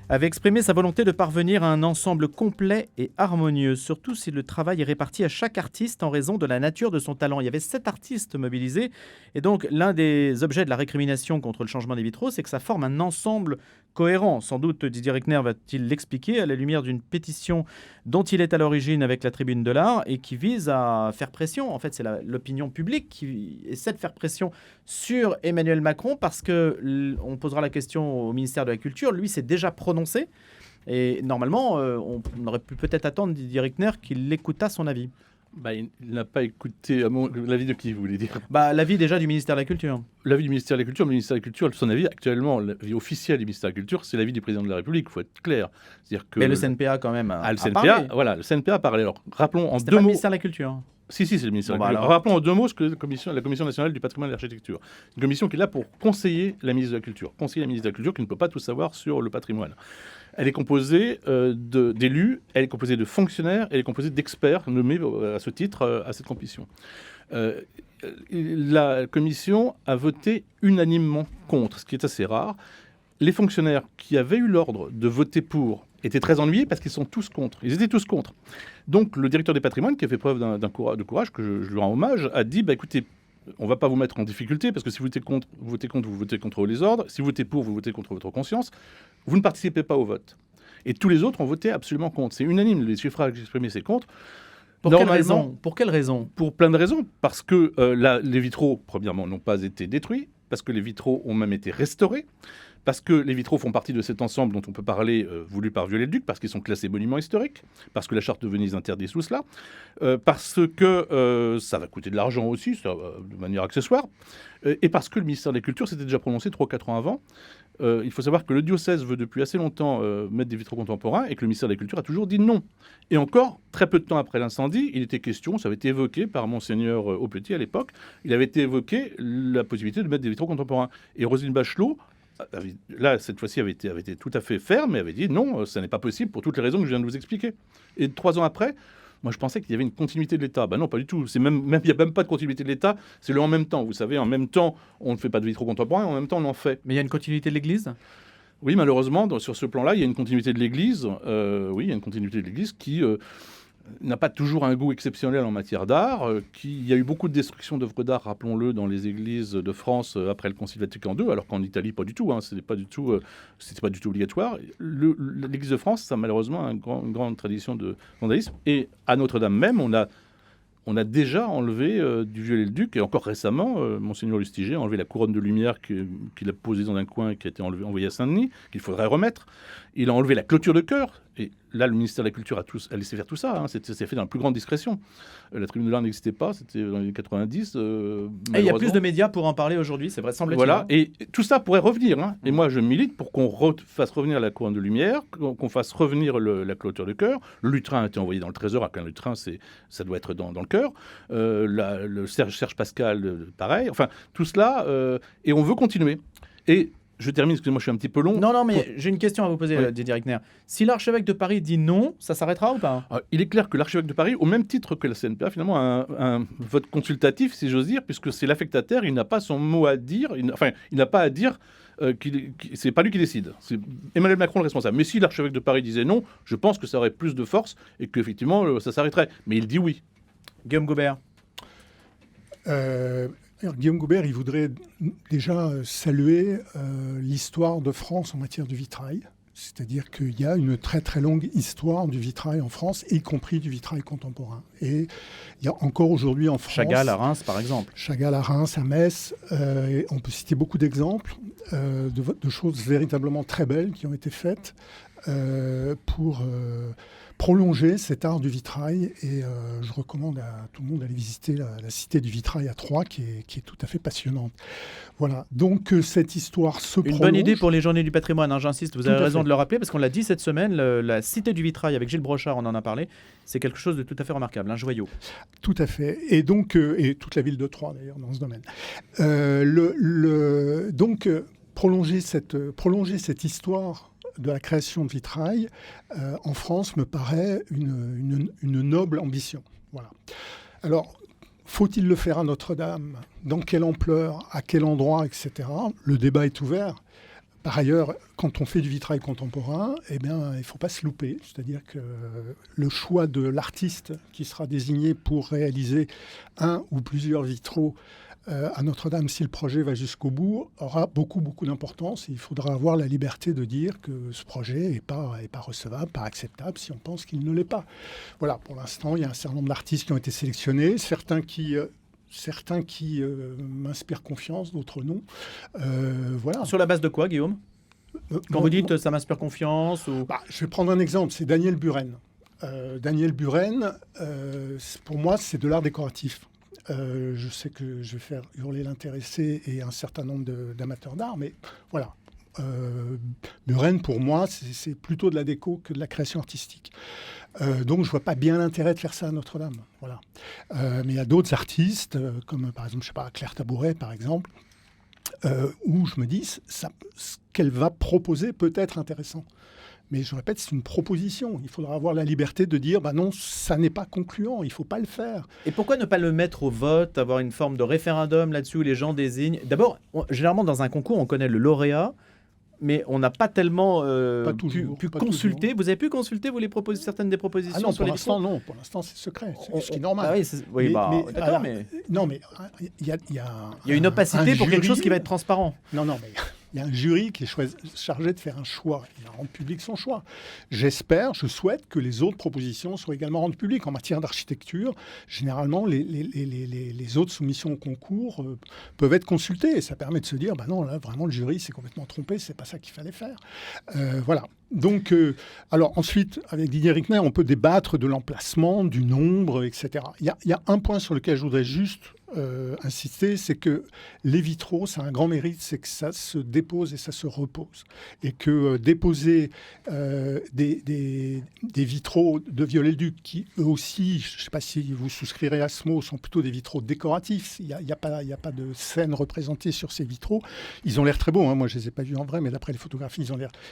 S2: avait exprimé sa volonté de parvenir à un ensemble complet et harmonieux, surtout si le travail est réparti à chaque artiste en raison de la nature de son talent. Il y avait 7 artistes mobilisés, et donc l'un des objets de la récrimination contre le changement des vitraux, c'est que ça forme un ensemble cohérent. Sans doute Didier Reckner va-t-il l'expliquer à la lumière d'une pétition dont il est à l'origine avec la Tribune de l'Art et qui vise à faire pression. En fait, c'est l'opinion publique qui essaie de faire pression sur Emmanuel Macron parce qu'on posera la question au ministère de la Culture. Lui s'est déjà prononcé et normalement, on aurait pu peut-être attendre Didier Reckner qu'il écoutât son avis.
S4: Il n'a pas écouté l'avis de qui, vous voulez dire?
S2: L'avis déjà du ministère de la Culture.
S4: L'avis du ministère de la Culture, le ministère de la Culture, son avis actuellement, l'avis officiel du ministère de la Culture, c'est l'avis du président de la République, il faut être clair. C'est-à-dire que
S2: mais le CNPA quand même a
S4: le CNPA,
S2: parlé.
S4: Voilà, le CNPA a parlé. Alors, rappelons en
S2: C'était
S4: deux
S2: pas
S4: mots...
S2: le ministère de la Culture.
S4: Si, c'est le ministère de la Culture. Alors, rappelons en 2 mots ce que la Commission nationale du patrimoine et de l'architecture. Une commission qui est là pour conseiller la ministre de la Culture. Conseiller la ministre de la Culture qui ne peut pas tout savoir sur le patrimoine. Elle est composée d'élus, elle est composée de fonctionnaires, elle est composée d'experts nommés à ce titre à cette commission. La commission a voté unanimement contre, ce qui est assez rare. Les fonctionnaires qui avaient eu l'ordre de voter pour étaient très ennuyés parce qu'ils sont tous contre. Ils étaient tous contre. Donc le directeur des patrimoines, qui a fait preuve de courage, que je lui rends hommage, a dit écoutez, on ne va pas vous mettre en difficulté parce que si vous votez contre, vous votez contre les ordres. Si vous votez pour, vous votez contre votre conscience. Vous ne participez pas au vote. Et tous les autres ont voté absolument contre. C'est unanime. Les suffrages exprimés, c'est contre.
S2: Pour quelle raison?
S4: Pour plein de raisons. Parce que les vitraux, premièrement, n'ont pas été détruits. Parce que les vitraux ont même été restaurés. Parce que les vitraux font partie de cet ensemble dont on peut parler, voulu par Viollet-le-Duc, parce qu'ils sont classés monuments historiques, parce que la charte de Venise interdit tout cela, parce que ça va coûter de l'argent aussi, ça, de manière accessoire, et parce que le ministère de la Culture s'était déjà prononcé 3 ou 4 ans avant. Il faut savoir que le diocèse veut depuis assez longtemps mettre des vitraux contemporains et que le ministère de la Culture a toujours dit non. Et encore, très peu de temps après l'incendie, il était question, ça avait été évoqué par Monseigneur Aupetit à l'époque, il avait été évoqué la possibilité de mettre des vitraux contemporains. Et Roselyne Bachelot, là, cette fois-ci, avait été tout à fait ferme et avait dit non, ça n'est pas possible pour toutes les raisons que je viens de vous expliquer. Et 3 ans après, moi, je pensais qu'il y avait une continuité de l'État. Non, pas du tout. Il n'y a même pas de continuité de l'État. C'est le en même temps. Vous savez, en même temps, on ne fait pas de vitraux contemporains, en même temps, on en fait.
S2: Mais il y a une continuité de l'Église ?
S4: Oui, malheureusement, sur ce plan-là, il y a une continuité de l'Église. Oui, il y a une continuité de l'Église qui n'a pas toujours un goût exceptionnel en matière d'art. Il y a eu beaucoup de destruction d'œuvres d'art, rappelons-le, dans les églises de France après le Concile Vatican II, alors qu'en Italie, pas du tout. C'était pas du tout obligatoire. L'Église de France, ça a malheureusement une grande tradition de vandalisme. Et à Notre-Dame même, on a déjà enlevé du Viollet-le-Duc, et encore récemment, Monseigneur Lustiger a enlevé la couronne de lumière qu'il a posée dans un coin, qui a été envoyée à Saint-Denis, qu'il faudrait remettre. Il a enlevé la clôture de chœur, et là, le ministère de la Culture a laissé faire tout ça. C'est fait dans la plus grande discrétion. La tribune de l'art n'existait pas, c'était dans les années 90.
S2: Et il y a plus de médias pour en parler aujourd'hui, c'est vrai, semble-t-il.
S4: Voilà, et tout ça pourrait revenir. Et moi, je milite pour qu'on fasse revenir la couronne de lumière, qu'on fasse revenir la clôture de chœur. Le lutrin a été envoyé dans le trésor, alors qu'un lutrin, ça doit être dans le chœur. Le Serge Pascal, pareil. Enfin, tout cela, et on veut continuer. Et je termine, excusez-moi, je suis un petit peu long.
S2: Non, mais j'ai une question à vous poser, Didier Reckner. Si l'archevêque de Paris dit non, ça s'arrêtera ou pas ?
S4: Il est clair que l'archevêque de Paris, au même titre que la CNPA, finalement, a un vote consultatif, si j'ose dire, puisque c'est l'affectataire, il n'a pas son mot à dire, il n'a pas à dire, c'est pas lui qui décide. C'est Emmanuel Macron le responsable. Mais si l'archevêque de Paris disait non, je pense que ça aurait plus de force et qu'effectivement, ça s'arrêterait. Mais il dit oui.
S2: Guillaume Gaubert.
S5: Guillaume Gaubert, il voudrait déjà saluer l'histoire de France en matière de vitrail. C'est-à-dire qu'il y a une très très longue histoire du vitrail en France, y compris du vitrail contemporain. Et il y a encore aujourd'hui en France...
S2: Chagall à Reims, par exemple.
S5: Chagall à Reims, à Metz. On peut citer beaucoup d'exemples de choses véritablement très belles qui ont été faites pour prolonger cet art du vitrail. Et je recommande à tout le monde d'aller visiter la cité du vitrail à Troyes, qui est tout à fait passionnante. Voilà, donc cette histoire se prolonge.
S2: Une bonne idée pour les journées du patrimoine, j'insiste, vous avez raison de le rappeler, parce qu'on l'a dit cette semaine, la cité du vitrail avec Gilles Brochard, on en a parlé, c'est quelque chose de tout à fait remarquable, un joyau.
S5: Tout à fait, et donc, et toute la ville de Troyes d'ailleurs dans ce domaine. Donc, prolonger cette histoire de la création de vitrail en France me paraît une noble ambition. Voilà. Alors, faut-il le faire à Notre-Dame ? Dans quelle ampleur ? À quel endroit ? Etc. Le débat est ouvert. Par ailleurs, quand on fait du vitrail contemporain, il ne faut pas se louper. C'est-à-dire que le choix de l'artiste qui sera désigné pour réaliser un ou plusieurs vitraux à Notre-Dame, si le projet va jusqu'au bout, aura beaucoup d'importance. Il faudra avoir la liberté de dire que ce projet n'est pas recevable, pas acceptable, si on pense qu'il ne l'est pas. Voilà, pour l'instant, il y a un certain nombre d'artistes qui ont été sélectionnés, certains qui m'inspirent confiance, d'autres non. Voilà.
S2: Sur la base de quoi, Guillaume ? Quand vous dites ça m'inspire confiance ou...
S5: Je vais prendre un exemple, c'est Daniel Buren. Daniel Buren, pour moi, c'est de l'art décoratif. Je sais que je vais faire hurler l'intéressé et un certain nombre d'amateurs d'art, mais voilà. Buren, pour moi, c'est plutôt de la déco que de la création artistique. Donc, je ne vois pas bien l'intérêt de faire ça à Notre-Dame. Voilà. Mais il y a d'autres artistes, comme par exemple, Claire Tabouret, par exemple, où je me dis, ce qu'elle va proposer peut être intéressant. Mais je répète, c'est une proposition. Il faudra avoir la liberté de dire, non, ça n'est pas concluant, il ne faut pas le faire.
S2: Et pourquoi ne pas le mettre au vote, avoir une forme de référendum là-dessus où les gens désignent... D'abord, généralement dans un concours, on connaît le lauréat, mais on n'a pas tellement pu consulter. Vous avez pu consulter, certaines des propositions
S5: non,
S2: sur les vitraux ?
S5: Non, pour l'instant, c'est secret, ce qui est normal.
S2: Ah oui, d'accord, mais...
S5: Non, mais il y a
S2: une opacité pour quelque chose qui va être transparent.
S5: Non, mais... Il y a un jury qui est chargé de faire un choix. Il va rendre public son choix. Je souhaite que les autres propositions soient également rendues publiques. En matière d'architecture, généralement, les autres soumissions au concours peuvent être consultées. Et ça permet de se dire, non, là, vraiment, le jury s'est complètement trompé. C'est pas ça qu'il fallait faire. Voilà. Donc, alors ensuite, avec Didier Reckner, on peut débattre de l'emplacement, du nombre, etc. Il y a un point sur lequel je voudrais juste insister, c'est que les vitraux, ça a un grand mérite, c'est que ça se dépose et ça se repose. Et que déposer des vitraux de Viollet-le-Duc, qui eux aussi, je ne sais pas si vous souscrirez à ce mot, sont plutôt des vitraux décoratifs. Il n'y a pas de scène représentée sur ces vitraux. Ils ont l'air très beaux. Moi, je ne les ai pas vus en vrai, mais d'après les photographies,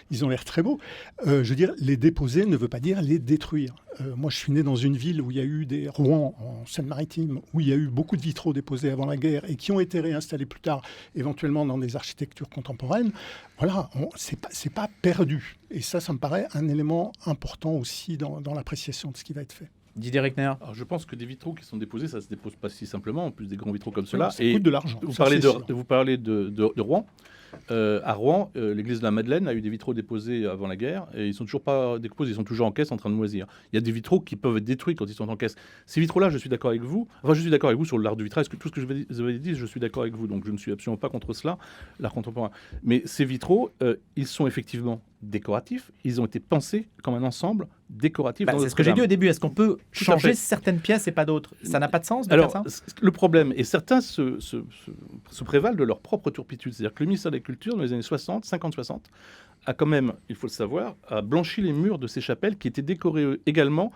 S5: ils ont l'air très beaux. Je veux dire, les déposer ne veut pas dire les détruire. Moi, je suis né dans une ville où il y a eu Rouen, en Seine-Maritime, où il y a eu beaucoup de vitraux déposés avant la guerre et qui ont été réinstallés plus tard, éventuellement dans des architectures contemporaines. Voilà, c'est pas perdu. Et ça me paraît un élément important aussi dans l'appréciation de ce qui va être fait.
S2: Didier Reckner.
S4: Alors, je pense que des vitraux qui sont déposés, ça ne se dépose pas si simplement, en plus des grands vitraux comme cela.
S5: Ça coûte de l'argent.
S4: Vous
S5: ça,
S4: parlez,
S5: c'est sûr.
S4: vous parlez de Rouen. À Rouen, l'église de la Madeleine a eu des vitraux déposés avant la guerre et ils sont toujours pas déposés, ils sont toujours en caisse en train de moisir. Il y a des vitraux qui peuvent être détruits quand ils sont en caisse. Ces vitraux-là, je suis d'accord avec vous. Enfin, je suis d'accord avec vous sur l'art du vitrail. Tout ce que vous avez dit, je suis d'accord avec vous. Donc, je ne suis absolument pas contre cela, l'art contemporain. Mais ces vitraux, ils sont effectivement décoratifs. Ils ont été pensés comme un ensemble décoratif.
S2: C'est ce que j'ai dit au début. Est-ce qu'on peut changer
S4: fait.
S2: certaines pièces et pas d'autres? Ça n'a pas de sens de
S4: Alors,
S2: faire ça?
S4: le problème, et certains se prévalent de leur propre turpitude. C'est-à-dire que le ministère de la Culture, dans les années 50-60, a quand même, il faut le savoir, a blanchi les murs de ces chapelles qui étaient décorées également.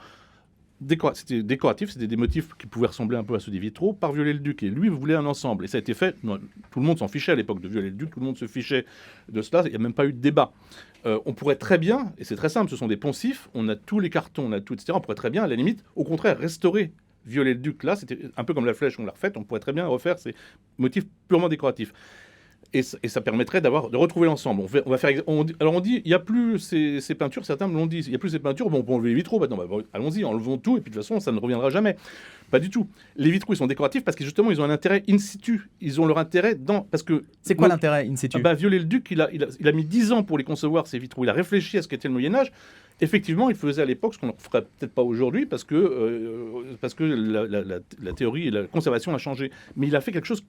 S4: C'était décoratif, c'était des motifs qui pouvaient ressembler un peu à ceux des vitraux, par Viollet-le-Duc. Et lui voulait un ensemble. Et ça a été fait. Tout le monde s'en fichait à l'époque de Viollet-le-Duc, tout le monde se fichait de cela. Il n'y a même pas eu de débat. On pourrait très bien, et c'est très simple, ce sont des poncifs, on a tous les cartons, on a tout, etc. On pourrait très bien, à la limite, au contraire, restaurer Viollet-le-Duc. Là, c'était un peu comme la flèche, on l'a refaite, on pourrait très bien refaire ces motifs purement décoratifs. Et ça permettrait de retrouver l'ensemble. Alors on dit, il n'y a plus ces peintures, certains me l'ont dit, il n'y a plus ces peintures, bon, on peut enlever les vitraux, allons-y, enlevons tout, et puis de toute façon, ça ne reviendra jamais. Pas du tout. Les vitraux, ils sont décoratifs parce que justement, ils ont un intérêt in situ. Ils ont leur intérêt dans... Parce que...
S2: C'est quoi l'intérêt in situ?
S4: Viollet-le-Duc, il a mis 10 ans pour les concevoir, ces vitraux. Il a réfléchi à ce qu'était le Moyen-Âge. Effectivement, il faisait à l'époque ce qu'on ne ferait peut-être pas aujourd'hui parce que la théorie et la conservation a changé. Mais il a fait quelque chose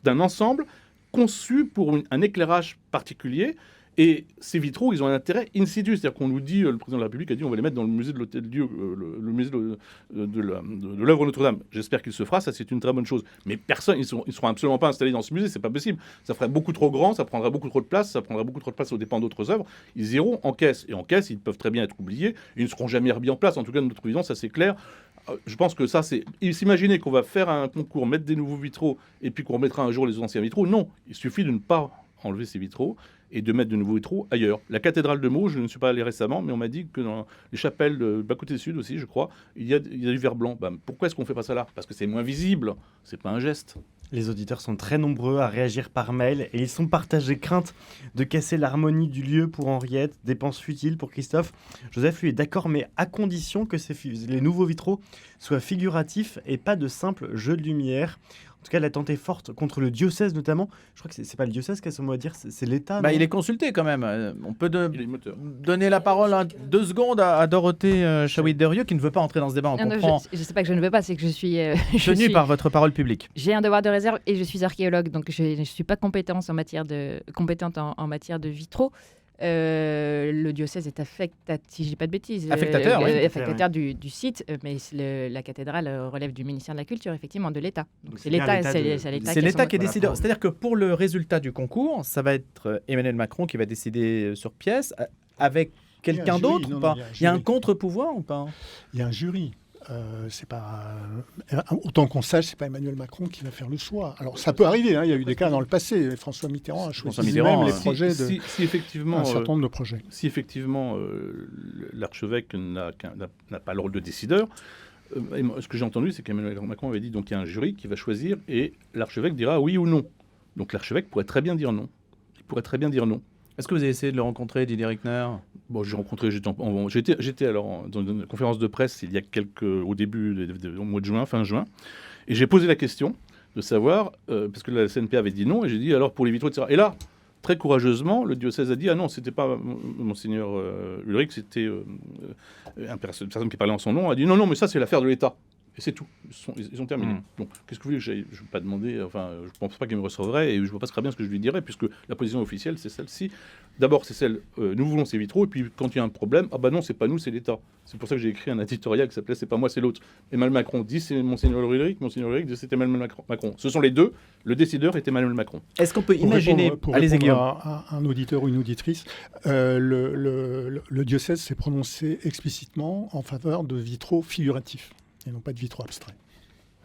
S4: d'un ensemble conçu pour un éclairage particulier. Et ces vitraux, ils ont un intérêt in situ. C'est-à-dire qu'on nous dit, le président de la République a dit, on va les mettre dans le musée de l'Hôtel-Dieu, le musée de l'œuvre Notre-Dame. J'espère qu'il se fera, ça c'est une très bonne chose. Mais personne, ils seront absolument pas installés dans ce musée, c'est pas possible. Ça ferait beaucoup trop grand, ça prendrait beaucoup trop de place, aux dépens d'autres œuvres. Ils iront en caisse. Et en caisse, ils peuvent très bien être oubliés. Ils ne seront jamais remis en place. En tout cas, de notre vision, ça c'est clair. Je pense que ça, c'est... S'imaginer qu'on va faire un concours, mettre des nouveaux vitraux, et puis qu'on remettra un jour les anciens vitraux, non. Il suffit de ne pas enlever ces vitraux et de mettre de nouveaux vitraux ailleurs. La cathédrale de Meaux, je ne suis pas allé récemment, mais on m'a dit que dans les chapelles de bas-côté sud aussi, je crois, il y a du verre blanc. Pourquoi est-ce qu'on fait pas ça là? Parce que c'est moins visible, c'est pas un geste.
S1: Les auditeurs sont très nombreux à réagir par mail et ils sont partagés crainte de casser l'harmonie du lieu pour Henriette, dépenses futiles pour Christophe. Joseph, lui, est d'accord, mais à condition que les nouveaux vitraux soient figuratifs et pas de simples jeux de lumière. En tout cas, l'attente est forte contre le diocèse notamment. Je crois que c'est pas le diocèse qui a son mot à dire, c'est l'État.
S2: Il est consulté quand même. On peut donner la parole 2 secondes à Dorothée Chawit-Derieux qui ne veut pas entrer dans ce débat. On comprend.
S3: Je ne sais pas que je ne veux pas, c'est que je suis
S2: tenue par votre parole publique.
S3: J'ai un devoir de réserve et je suis archéologue, donc je ne suis pas compétente en matière de vitraux. Le diocèse est affectateur, si je dis pas de bêtises,
S2: affectateur, oui.
S3: Affectateur du site, mais la cathédrale relève du ministère de la Culture, effectivement, de l'État. Donc c'est l'État
S2: qui est décideur. C'est-à-dire que pour le résultat du concours, ça va être Emmanuel Macron qui va décider sur pièce avec quelqu'un d'autre ou pas? Il y a un contre-pouvoir ou pas?
S5: Il y a un jury. C'est pas autant qu'on sache, c'est pas Emmanuel Macron qui va faire le choix. Alors ça peut arriver, il y a eu des cas dans le passé. François Mitterrand a choisi même les projets
S4: si effectivement,
S5: un certain nombre de projets.
S4: Si effectivement l'archevêque n'a pas le rôle de décideur, ce que j'ai entendu, c'est qu'Emmanuel Macron avait dit donc il y a un jury qui va choisir et l'archevêque dira oui ou non. Donc l'archevêque pourrait très bien dire non. Il pourrait très bien dire non.
S2: Est-ce que vous avez essayé de le rencontrer, Didier Reckner?
S4: J'ai rencontré, j'étais alors dans une conférence de presse il y a au début au mois de juin, fin juin, et j'ai posé la question de savoir, parce que la CNP avait dit non, et j'ai dit alors pour les vitraux, etc. Et là, très courageusement, le diocèse a dit ah non, c'était pas Monseigneur Ulrich, c'était une personne qui parlait en son nom, a dit non, mais ça c'est l'affaire de l'État. Et c'est tout. Ils ont terminé. Bon, qu'est-ce que vous voulez? Je ne vais pas demander. Enfin, je ne pense pas qu'il me recevrait et je ne vois pas très bien ce que je lui dirais, puisque la position officielle, c'est celle-ci. D'abord, c'est celle nous voulons ces vitraux. Et puis, quand il y a un problème, ah bah non, c'est pas nous, c'est l'État. C'est pour ça que j'ai écrit un éditorial qui s'appelait c'est pas moi, c'est l'autre. Emmanuel Macron dit c'est Monseigneur Ulrich. Monseigneur Ulrich dit c'est Emmanuel Macron. Ce sont les deux. Le décideur est Emmanuel Macron.
S2: Est-ce qu'on peut imaginer
S5: allez-y, Guillaume. À un auditeur ou une auditrice, le diocèse s'est prononcé explicitement en faveur de vitraux figuratifs et non pas de vitraux abstraits.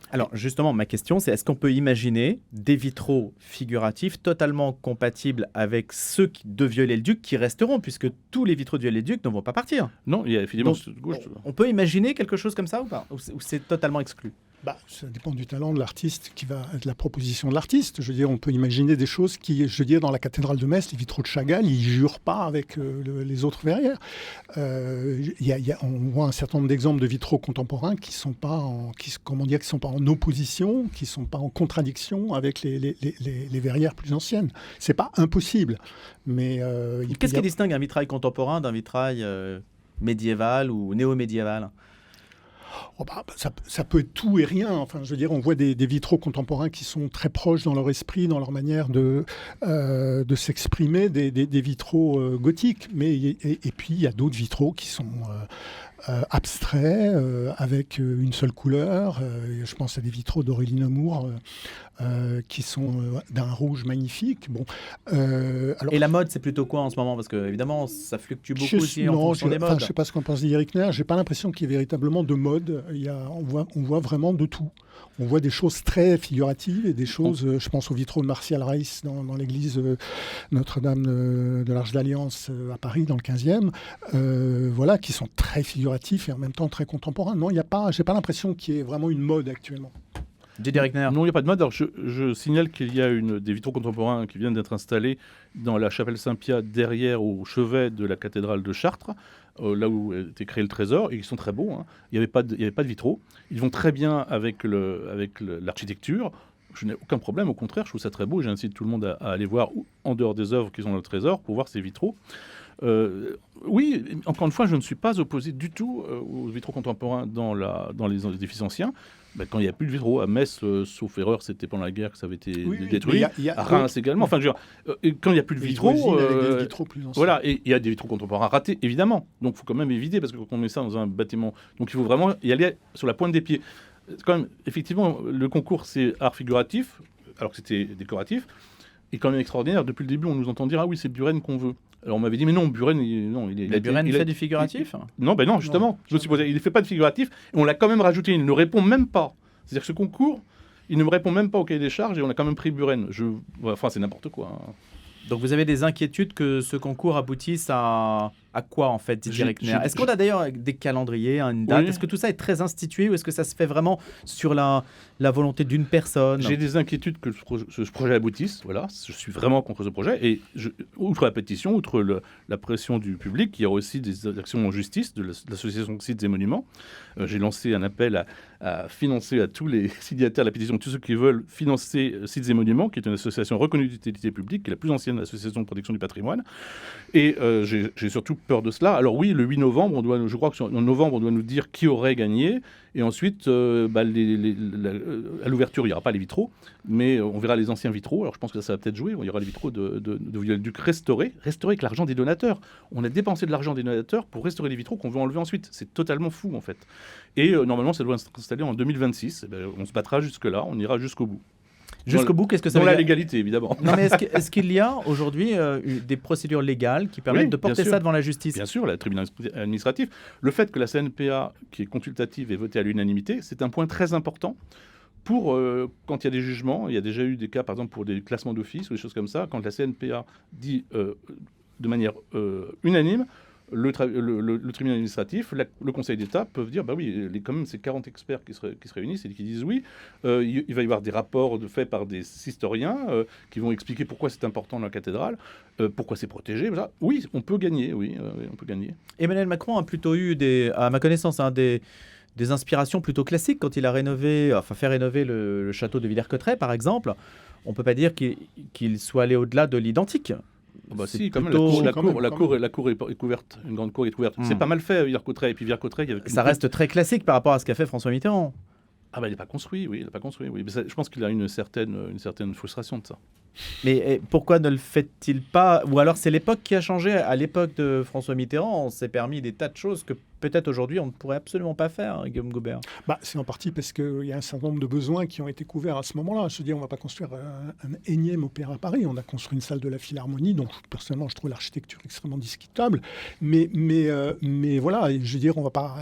S2: Alors justement, ma question, c'est est-ce qu'on peut imaginer des vitraux figuratifs totalement compatibles avec ceux de Viollet-le-Duc qui resteront, puisque tous les vitraux de Viollet-le-Duc ne vont pas partir?
S4: Non, il y a effectivement...
S2: On peut imaginer quelque chose comme ça ou pas? Ou c'est totalement exclu?
S5: Ça dépend du talent de l'artiste, de la proposition de l'artiste. Je veux dire, on peut imaginer des choses qui, je veux dire, dans la cathédrale de Metz, les vitraux de Chagall, ils jurent pas avec les autres verrières. On voit un certain nombre d'exemples de vitraux contemporains qui sont pas en opposition, qui sont pas en contradiction avec les verrières plus anciennes. C'est pas impossible, mais
S2: qu'est-ce qui distingue un vitrail contemporain d'un vitrail médiéval ou néo-médiéval ?
S5: Ça peut être tout et rien. Enfin, je veux dire, on voit des vitraux contemporains qui sont très proches dans leur esprit, dans leur manière de s'exprimer, des vitraux gothiques. Et puis, il y a d'autres vitraux qui sont abstraits, avec une seule couleur. Je pense à des vitraux d'Aurélie Nemours qui sont d'un rouge magnifique.
S2: Et la mode, c'est plutôt quoi en ce moment ? Parce que évidemment, ça fluctue beaucoup aussi en fonction des modes.
S5: Je ne sais pas ce qu'en pense Eric Nair. J'ai pas l'impression qu'il y ait véritablement de mode. On voit vraiment de tout. On voit des choses très figuratives et des choses, je pense aux vitraux de Martial Reiss dans l'église Notre-Dame de l'Arche d'Alliance à Paris, dans le 15e, qui sont très figuratifs et en même temps très contemporains. Non, j'ai pas l'impression qu'il y ait vraiment une mode actuellement.
S4: Non, il n'y a pas de mode. Alors, je signale qu'il y a des vitraux contemporains qui viennent d'être installés dans la chapelle Saint-Pia, derrière au chevet de la cathédrale de Chartres, là où était créé le trésor, et ils sont très beaux. Il n'y avait pas de vitraux. Ils vont très bien avec l'architecture. Je n'ai aucun problème, au contraire, je trouve ça très beau. J'incite tout le monde à aller voir en dehors des œuvres qui sont dans le trésor pour voir ces vitraux. Oui, encore une fois, je ne suis pas opposé du tout aux vitraux contemporains dans les édifices anciens. Quand il n'y a plus de vitraux, à Metz, sauf erreur, c'était pendant la guerre que ça avait été détruit. À Reims également. Enfin, quand il n'y a plus de vitraux, voilà, et il y a des vitraux contemporains ratés, évidemment. Donc, il faut quand même éviter, parce que quand on met ça dans un bâtiment, donc il faut vraiment y aller sur la pointe des pieds. Quand même, effectivement, le concours, c'est art figuratif, alors que c'était décoratif. Et quand même extraordinaire, depuis le début, on nous entend dire « Ah oui, c'est Buren qu'on veut ». Alors on m'avait dit « Mais non, Buren,
S2: il fait du figuratif ?»
S4: Non, non, justement. Je me suis posé, il ne fait pas de figuratif. Et on l'a quand même rajouté, il ne répond même pas. C'est-à-dire que ce concours, il ne me répond même pas au cahier des charges et on a quand même pris Buren. Enfin, c'est n'importe quoi.
S2: Donc vous avez des inquiétudes que ce concours aboutisse à quoi en fait, Didier Reckner ? Est-ce qu'on a d'ailleurs des calendriers, une date ? Est-ce que tout ça est très institué ou est-ce que ça se fait vraiment sur la volonté d'une personne ?
S4: J'ai des inquiétudes que ce projet aboutisse. Voilà, je suis vraiment contre ce projet. Et outre la pétition, outre la pression du public, il y aura aussi des actions en justice de l'association Sites et Monuments. J'ai lancé un appel à financer à tous les signataires de la pétition, tous ceux qui veulent financer Sites et Monuments, qui est une association reconnue d'utilité publique, qui est la plus ancienne association de protection du patrimoine. Et j'ai surtout peur de cela. Alors oui, le 8 novembre, je crois qu'en novembre, on doit nous dire qui aurait gagné. Et ensuite, à l'ouverture, il n'y aura pas les vitraux, mais on verra les anciens vitraux. Alors je pense que ça va peut-être jouer. Il y aura les vitraux de Viollet-le-Duc restaurés avec l'argent des donateurs. On a dépensé de l'argent des donateurs pour restaurer les vitraux qu'on veut enlever ensuite. C'est totalement fou, en fait. Et normalement, ça doit s'installer en 2026. On se battra jusque-là, on ira jusqu'au bout.
S2: Jusqu'au bout, qu'est-ce que ça veut dire ?
S4: Dans la légalité, évidemment.
S2: Non, mais est-ce qu'il y a aujourd'hui des procédures légales qui permettent de porter ça devant la justice ?
S4: Bien sûr, le tribunal administratif. Le fait que la CNPA, qui est consultative, ait voté à l'unanimité, c'est un point très important pour, quand il y a des jugements. Il y a déjà eu des cas, par exemple, pour des classements d'office ou des choses comme ça. Quand la CNPA dit de manière unanime, le tribunal administratif, le Conseil d'État peuvent dire, bah oui, quand même, c'est 40 experts qui se réunissent et qui disent oui. Il va y avoir des rapports faits par des historiens qui vont expliquer pourquoi c'est important dans la cathédrale, pourquoi c'est protégé. Voilà. Oui, on peut gagner, on peut gagner.
S2: Emmanuel Macron a plutôt eu, à ma connaissance, des inspirations plutôt classiques quand il a fait rénover le château de Villers-Cotterêts, par exemple. On ne peut pas dire qu'il soit allé au-delà de l'identique.
S4: Si, quand même, la cour est couverte, une grande cour est couverte. C'est pas mal fait, Villers-Cotterêts. Et puis Villers-Cotterêts,
S2: ça reste très classique par rapport à ce qu'a fait François Mitterrand.
S4: Il n'est pas construit, oui. Mais ça, je pense qu'il a une certaine frustration de ça.
S2: Mais pourquoi ne le fait-il pas ? Ou alors c'est l'époque qui a changé. À l'époque de François Mitterrand, on s'est permis des tas de choses que peut-être aujourd'hui on ne pourrait absolument pas faire, Guillaume Gaubert.
S5: C'est en partie parce qu'il y a un certain nombre de besoins qui ont été couverts à ce moment-là. Je veux dire, on ne va pas construire un énième opéra à Paris. On a construit une salle de la Philharmonie, donc personnellement je trouve l'architecture extrêmement discutable. Mais voilà, je veux dire, on va pas.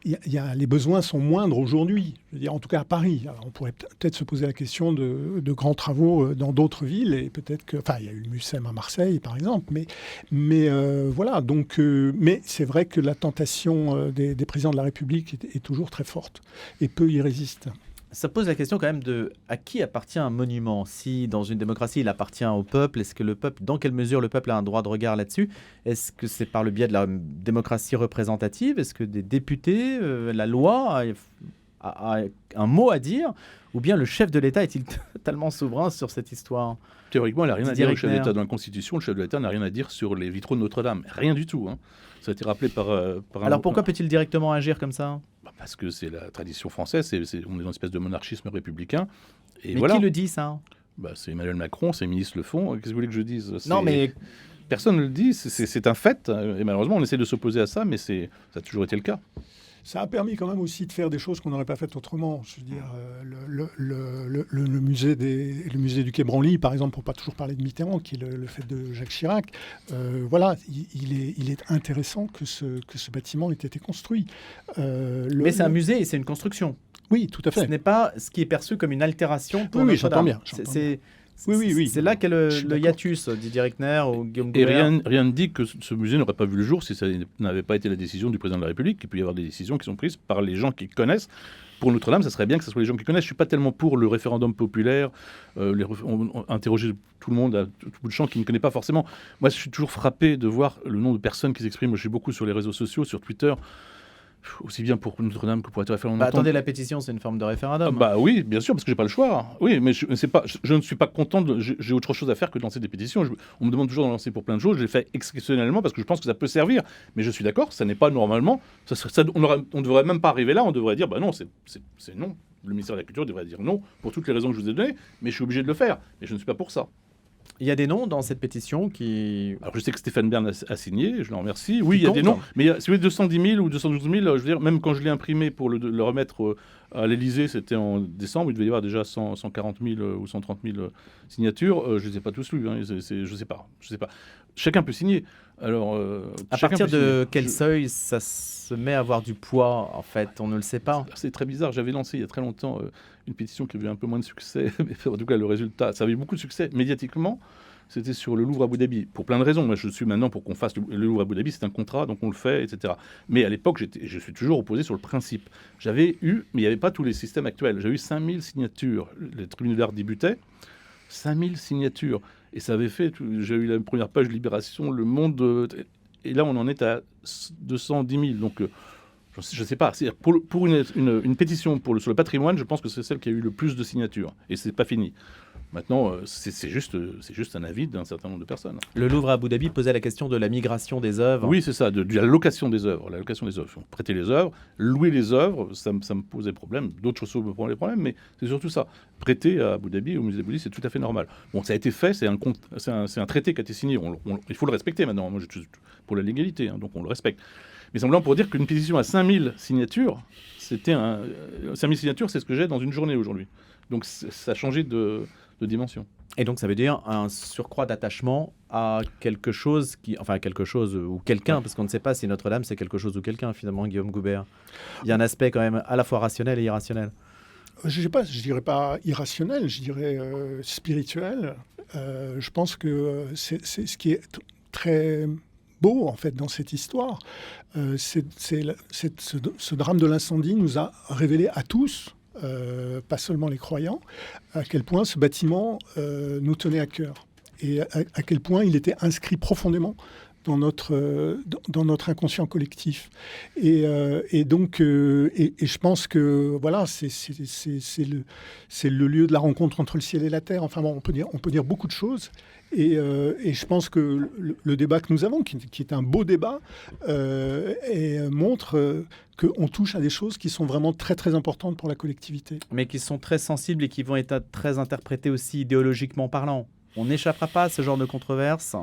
S5: Les besoins sont moindres aujourd'hui. Je veux dire, en tout cas à Paris. Alors, on pourrait peut-être se poser la question de grands grands travaux dans d'autres villes, et peut-être que... Enfin, il y a eu le Mucem à Marseille, par exemple, mais voilà. Donc, mais c'est vrai que la tentation des présidents de la République est toujours très forte, et peu y résiste.
S2: Ça pose la question quand même de à qui appartient un monument. Si dans une démocratie il appartient au peuple, est-ce que le peuple, dans quelle mesure le peuple a un droit de regard là-dessus? Est-ce que c'est par le biais de la démocratie représentative? Est-ce que des députés, la loi a un mot à dire? Ou bien le chef de l'État est-il totalement souverain sur cette histoire?
S4: Théoriquement, il n'a rien à
S2: Didier
S4: dire au chef de
S2: Reckner.
S4: l'État. Dans la Constitution, le chef de l'État n'a rien à dire sur les vitraux de Notre-Dame. Rien du tout. Ça a été rappelé par un...
S2: Alors pourquoi peut-il directement agir comme ça?
S4: Parce que c'est la tradition française. On est dans une espèce de monarchisme républicain. Et
S2: Mais
S4: voilà.
S2: qui le dit ça?
S4: C'est Emmanuel Macron, ses ministres le font. Qu'est-ce que vous voulez que je dise?
S2: Non mais
S4: Personne ne le dit. C'est un fait. Et malheureusement, on essaie de s'opposer à ça, mais ça a toujours été le cas.
S5: Ça a permis quand même aussi de faire des choses qu'on n'aurait pas faites autrement. Je veux dire, le musée du Quai Branly, par exemple, pour pas toujours parler de Mitterrand, qui est le fait de Jacques Chirac. Voilà, il est intéressant que ce bâtiment ait été construit.
S2: mais c'est un musée et c'est une construction.
S5: Oui, tout à fait.
S2: Ce n'est pas ce qui est perçu comme une altération pour
S5: Oui,
S2: Notre-Dame.
S5: j'entends bien.
S2: Oui. C'est là qu'est le
S5: Je suis d'accord.
S2: hiatus, Didier Reckner ou Guillaume
S4: Et
S2: Goubert.
S4: rien ne dit que ce musée n'aurait pas vu le jour si ça n'avait pas été la décision du président de la République. Il peut y avoir des décisions qui sont prises par les gens qui connaissent. Pour Notre-Dame, ça serait bien que ce soit les gens qui connaissent. Je ne suis pas tellement pour le référendum populaire, interroger tout le monde à tout bout de champ qui ne connaît pas forcément. Moi, je suis toujours frappé de voir le nombre de personnes qui s'expriment. Je suis beaucoup sur les réseaux sociaux, sur Twitter, aussi bien pour Notre-Dame que pour la référendum.
S2: Attendez, la pétition, c'est une forme de référendum.
S4: Oui, bien sûr, parce que j'ai pas le choix. Oui, mais je ne suis pas content. J'ai autre chose à faire que de lancer des pétitions. On me demande toujours d'en lancer pour plein de choses. Je l'ai fait exceptionnellement parce que je pense que ça peut servir. Mais je suis d'accord, ça n'est pas normalement. On ne devrait même pas arriver là. On devrait dire, non, c'est non. Le ministère de la Culture devrait dire non pour toutes les raisons que je vous ai données. Mais je suis obligé de le faire. Mais je ne suis pas pour ça.
S2: Il y a des noms dans cette pétition qui...
S4: Alors je sais que Stéphane Bern a signé, je le remercie. Oui, il y a
S2: compte,
S4: des noms, mais si vous voulez 210 000 ou 212 000, je veux dire, même quand je l'ai imprimé pour le remettre à l'Élysée, c'était en décembre, il devait y avoir déjà 140 000 ou 130 000 signatures. Je ne les ai pas tous lus, je ne sais pas. Chacun peut signer. Alors,
S2: à partir de quel seuil ça se met à avoir du poids, en fait? On ne le sait pas.
S4: C'est très bizarre. J'avais lancé il y a très longtemps une pétition qui avait eu un peu moins de succès, mais en tout cas, le résultat, ça avait eu beaucoup de succès médiatiquement. C'était sur le Louvre à Abu Dhabi, pour plein de raisons. Moi, je suis maintenant pour qu'on fasse le Louvre à Abu Dhabi, c'est un contrat, donc on le fait, etc. Mais à l'époque, je suis toujours opposé sur le principe. J'avais eu, mais il n'y avait pas tous les systèmes actuels. J'ai eu 5000 signatures. Les tribunaux d'art débutaient. 5000 signatures. Et ça avait fait, j'ai eu la première page de Libération, Le Monde, et là on en est à 210 000. Donc je ne sais pas, pour une pétition sur le patrimoine, je pense que c'est celle qui a eu le plus de signatures, et c'est pas fini. Maintenant, c'est juste un avis d'un certain nombre de personnes.
S2: Le Louvre à Abu Dhabi posait la question de la migration des œuvres.
S4: Oui, c'est ça, de la location des œuvres. La location des œuvres. Prêter les œuvres, louer les œuvres, ça me posait problème. D'autres choses me posaient problème, mais c'est surtout ça. Prêter à Abu Dhabi, au musée d'Abu Dhabi, c'est tout à fait normal. Bon, ça a été fait, c'est un traité qui a été signé. Il faut le respecter maintenant. Moi, je suis pour la légalité, donc on le respecte. Mais simplement pour dire qu'une pétition à 5000 signatures, 5000 signatures, c'est ce que j'ai dans une journée aujourd'hui. Donc ça a changé de dimension.
S2: Et donc ça veut dire un surcroît d'attachement à quelque chose ou quelqu'un, parce qu'on ne sait pas si Notre-Dame c'est quelque chose ou quelqu'un finalement, Guillaume Goubert. Il y a un aspect quand même à la fois rationnel et irrationnel.
S5: Je dirais pas irrationnel, je dirais spirituel. Je pense que c'est ce qui est très beau en fait dans cette histoire. Ce drame de l'incendie nous a révélé à tous, pas seulement les croyants, à quel point ce bâtiment nous tenait à cœur et à quel point il était inscrit profondément dans notre inconscient collectif. Et je pense que voilà, c'est le lieu de la rencontre entre le ciel et la terre. Enfin bon, on peut dire beaucoup de choses. Et je pense que le débat que nous avons, qui est un beau débat, montre qu'on touche à des choses qui sont vraiment très très importantes pour la collectivité.
S2: Mais qui sont très sensibles et qui vont être très interprétées aussi idéologiquement parlant. On n'échappera pas à ce genre de controverse.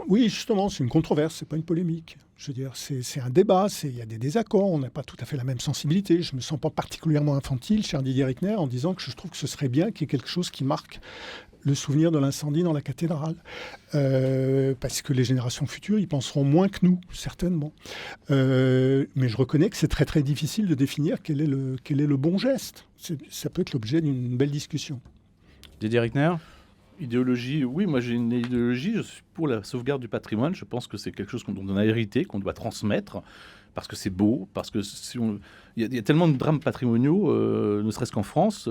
S5: Oui, justement, c'est une controverse, c'est pas une polémique. Je veux dire, c'est un débat, il y a des désaccords, on n'a pas tout à fait la même sensibilité. Je me sens pas particulièrement infantile, cher Didier Reckner, en disant que je trouve que ce serait bien qu'il y ait quelque chose qui marque le souvenir de l'incendie dans la cathédrale. Parce que les générations futures, ils penseront moins que nous, certainement. Mais je reconnais que c'est très très difficile de définir quel est le bon geste. Ça peut être l'objet d'une belle discussion.
S2: Didier Rickner ?
S4: Idéologie, oui, moi j'ai une idéologie, je suis pour la sauvegarde du patrimoine, je pense que c'est quelque chose dont on a hérité, qu'on doit transmettre, parce que c'est beau, parce que il y a tellement de drames patrimoniaux, ne serait-ce qu'en France,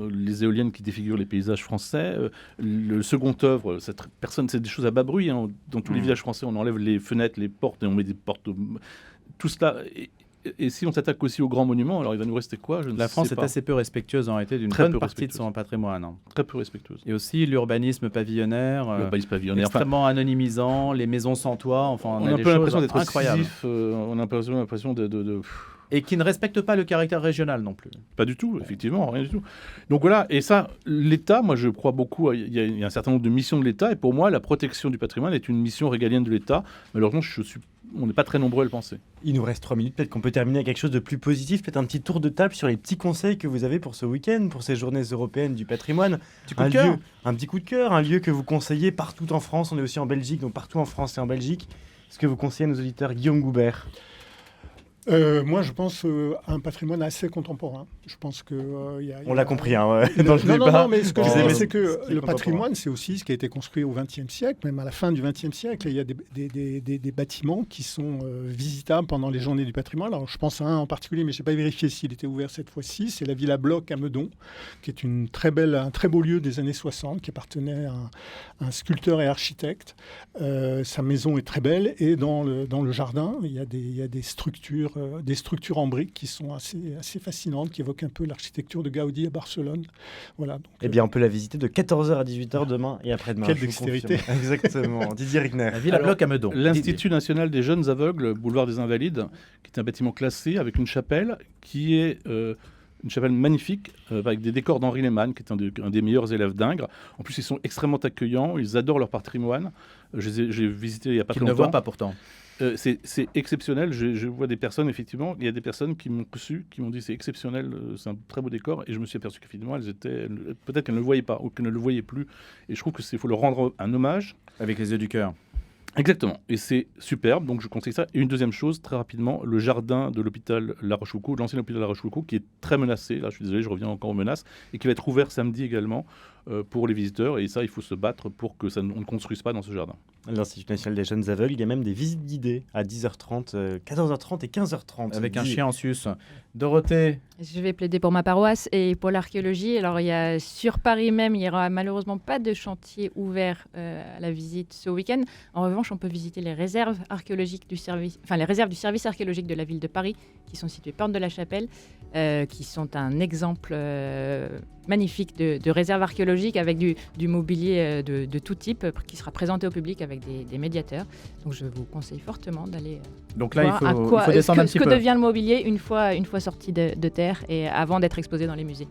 S4: les éoliennes qui défigurent les paysages français, le second œuvre, c'est des choses à bas bruit, hein. Dans tous les villages français, on enlève les fenêtres, les portes, et on met des portes, tout cela... Et si on s'attaque aussi aux grands monuments, alors il va nous rester quoi ?
S2: La France est assez peu respectueuse en réalité d'une bonne partie de son patrimoine. Hein.
S4: Très peu respectueuse.
S2: Et aussi l'urbanisme pavillonnaire, extrêmement anonymisant, les maisons sans toit, enfin
S4: on a un peu l'impression d'être
S2: incroyable.
S4: On a l'impression de...
S2: Et qui ne respecte pas le caractère régional non plus.
S4: Pas du tout, effectivement, rien du tout. Donc voilà, et ça, l'État, moi je crois beaucoup, il y a un certain nombre de missions de l'État, et pour moi, la protection du patrimoine est une mission régalienne de l'État. Malheureusement, on n'est pas très nombreux à le penser.
S1: Il nous reste 3 minutes, peut-être qu'on peut terminer avec quelque chose de plus positif, peut-être un petit tour de table sur les petits conseils que vous avez pour ce week-end, pour ces journées européennes du patrimoine. Un petit coup de cœur, un lieu que vous conseillez partout en France, on est aussi en Belgique, donc partout en France et en Belgique. Est-ce que vous conseillez à nos auditeurs Guillaume Goubert ?
S5: Moi, je pense à un patrimoine assez contemporain. Je pense que
S1: on l'a compris dans le débat.
S5: Non, mais ce que je disais, c'est que le patrimoine, c'est aussi ce qui a été construit au XXe siècle, même à la fin du XXe siècle. Il y a des bâtiments qui sont visitables pendant les journées du patrimoine. Alors, je pense à un en particulier, mais je n'ai pas vérifié s'il était ouvert cette fois-ci. C'est la Villa Bloch à Meudon, qui est un très beau lieu des années 60, qui appartenait à un sculpteur et architecte. Sa maison est très belle, et dans le jardin, il y a des structures en briques qui sont assez fascinantes, qui évoquent un peu l'architecture de Gaudi à Barcelone. Voilà, donc,
S1: eh bien, on peut la visiter de 14h à 18h demain et après-demain.
S5: Quelle dextérité.
S1: Exactement. Didier Rickner.
S2: La Villa Bloch à Meudon.
S4: L'Institut national des jeunes aveugles, boulevard des Invalides, qui est un bâtiment classé avec une chapelle qui est... une chapelle magnifique avec des décors d'Henri Lehmann, qui est un des meilleurs élèves d'Ingres. En plus, ils sont extrêmement accueillants, ils adorent leur patrimoine. J'ai visité il n'y a pas très longtemps.
S2: Qu'ils ne voient pas pourtant.
S4: C'est exceptionnel. Je vois des personnes, effectivement, il y a des personnes qui m'ont reçu, qui m'ont dit c'est exceptionnel, c'est un très beau décor. Et je me suis aperçu qu'effectivement, peut-être qu'elles ne le voyaient pas ou qu'elles ne le voyaient plus. Et je trouve qu'il faut leur rendre un hommage.
S2: Avec les yeux du cœur.
S4: Exactement, et c'est superbe, donc je conseille ça. Et une deuxième chose, très rapidement, le jardin de l'hôpital La Rochefoucauld, l'ancien hôpital La Rochefoucauld, qui est très menacé, là je suis désolé, je reviens encore aux menaces, et qui va être ouvert samedi également pour les visiteurs, et ça il faut se battre pour que on ne construise pas dans ce jardin.
S1: L'Institut national des jeunes aveugles, il y a même des visites guidées à 10h30, 14h30 et 15h30.
S2: Avec un chien en sus. Dorothée.
S3: Je vais plaider pour ma paroisse et pour l'archéologie. Alors, sur Paris même, il n'y aura malheureusement pas de chantier ouvert à la visite ce week-end. En revanche, on peut visiter les réserves archéologiques les réserves du service archéologique de la ville de Paris, qui sont situées porte de la Chapelle, qui sont un exemple magnifique de réserve archéologique avec du mobilier de tout type qui sera présenté au public avec des médiateurs. Donc, je vous conseille fortement d'aller
S2: Donc là,
S3: voir
S2: il faut descendre un petit peu.
S3: Ce que devient le mobilier une fois sorti de terre et avant d'être exposé dans les musées.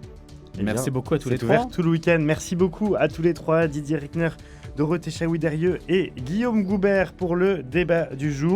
S2: Merci beaucoup à tous les trois.
S1: C'est ouvert tout le week-end. Merci beaucoup à tous les trois, Didier Rickner, Dorothée Chaoui-Derieux et Guillaume Goubert pour le débat du jour.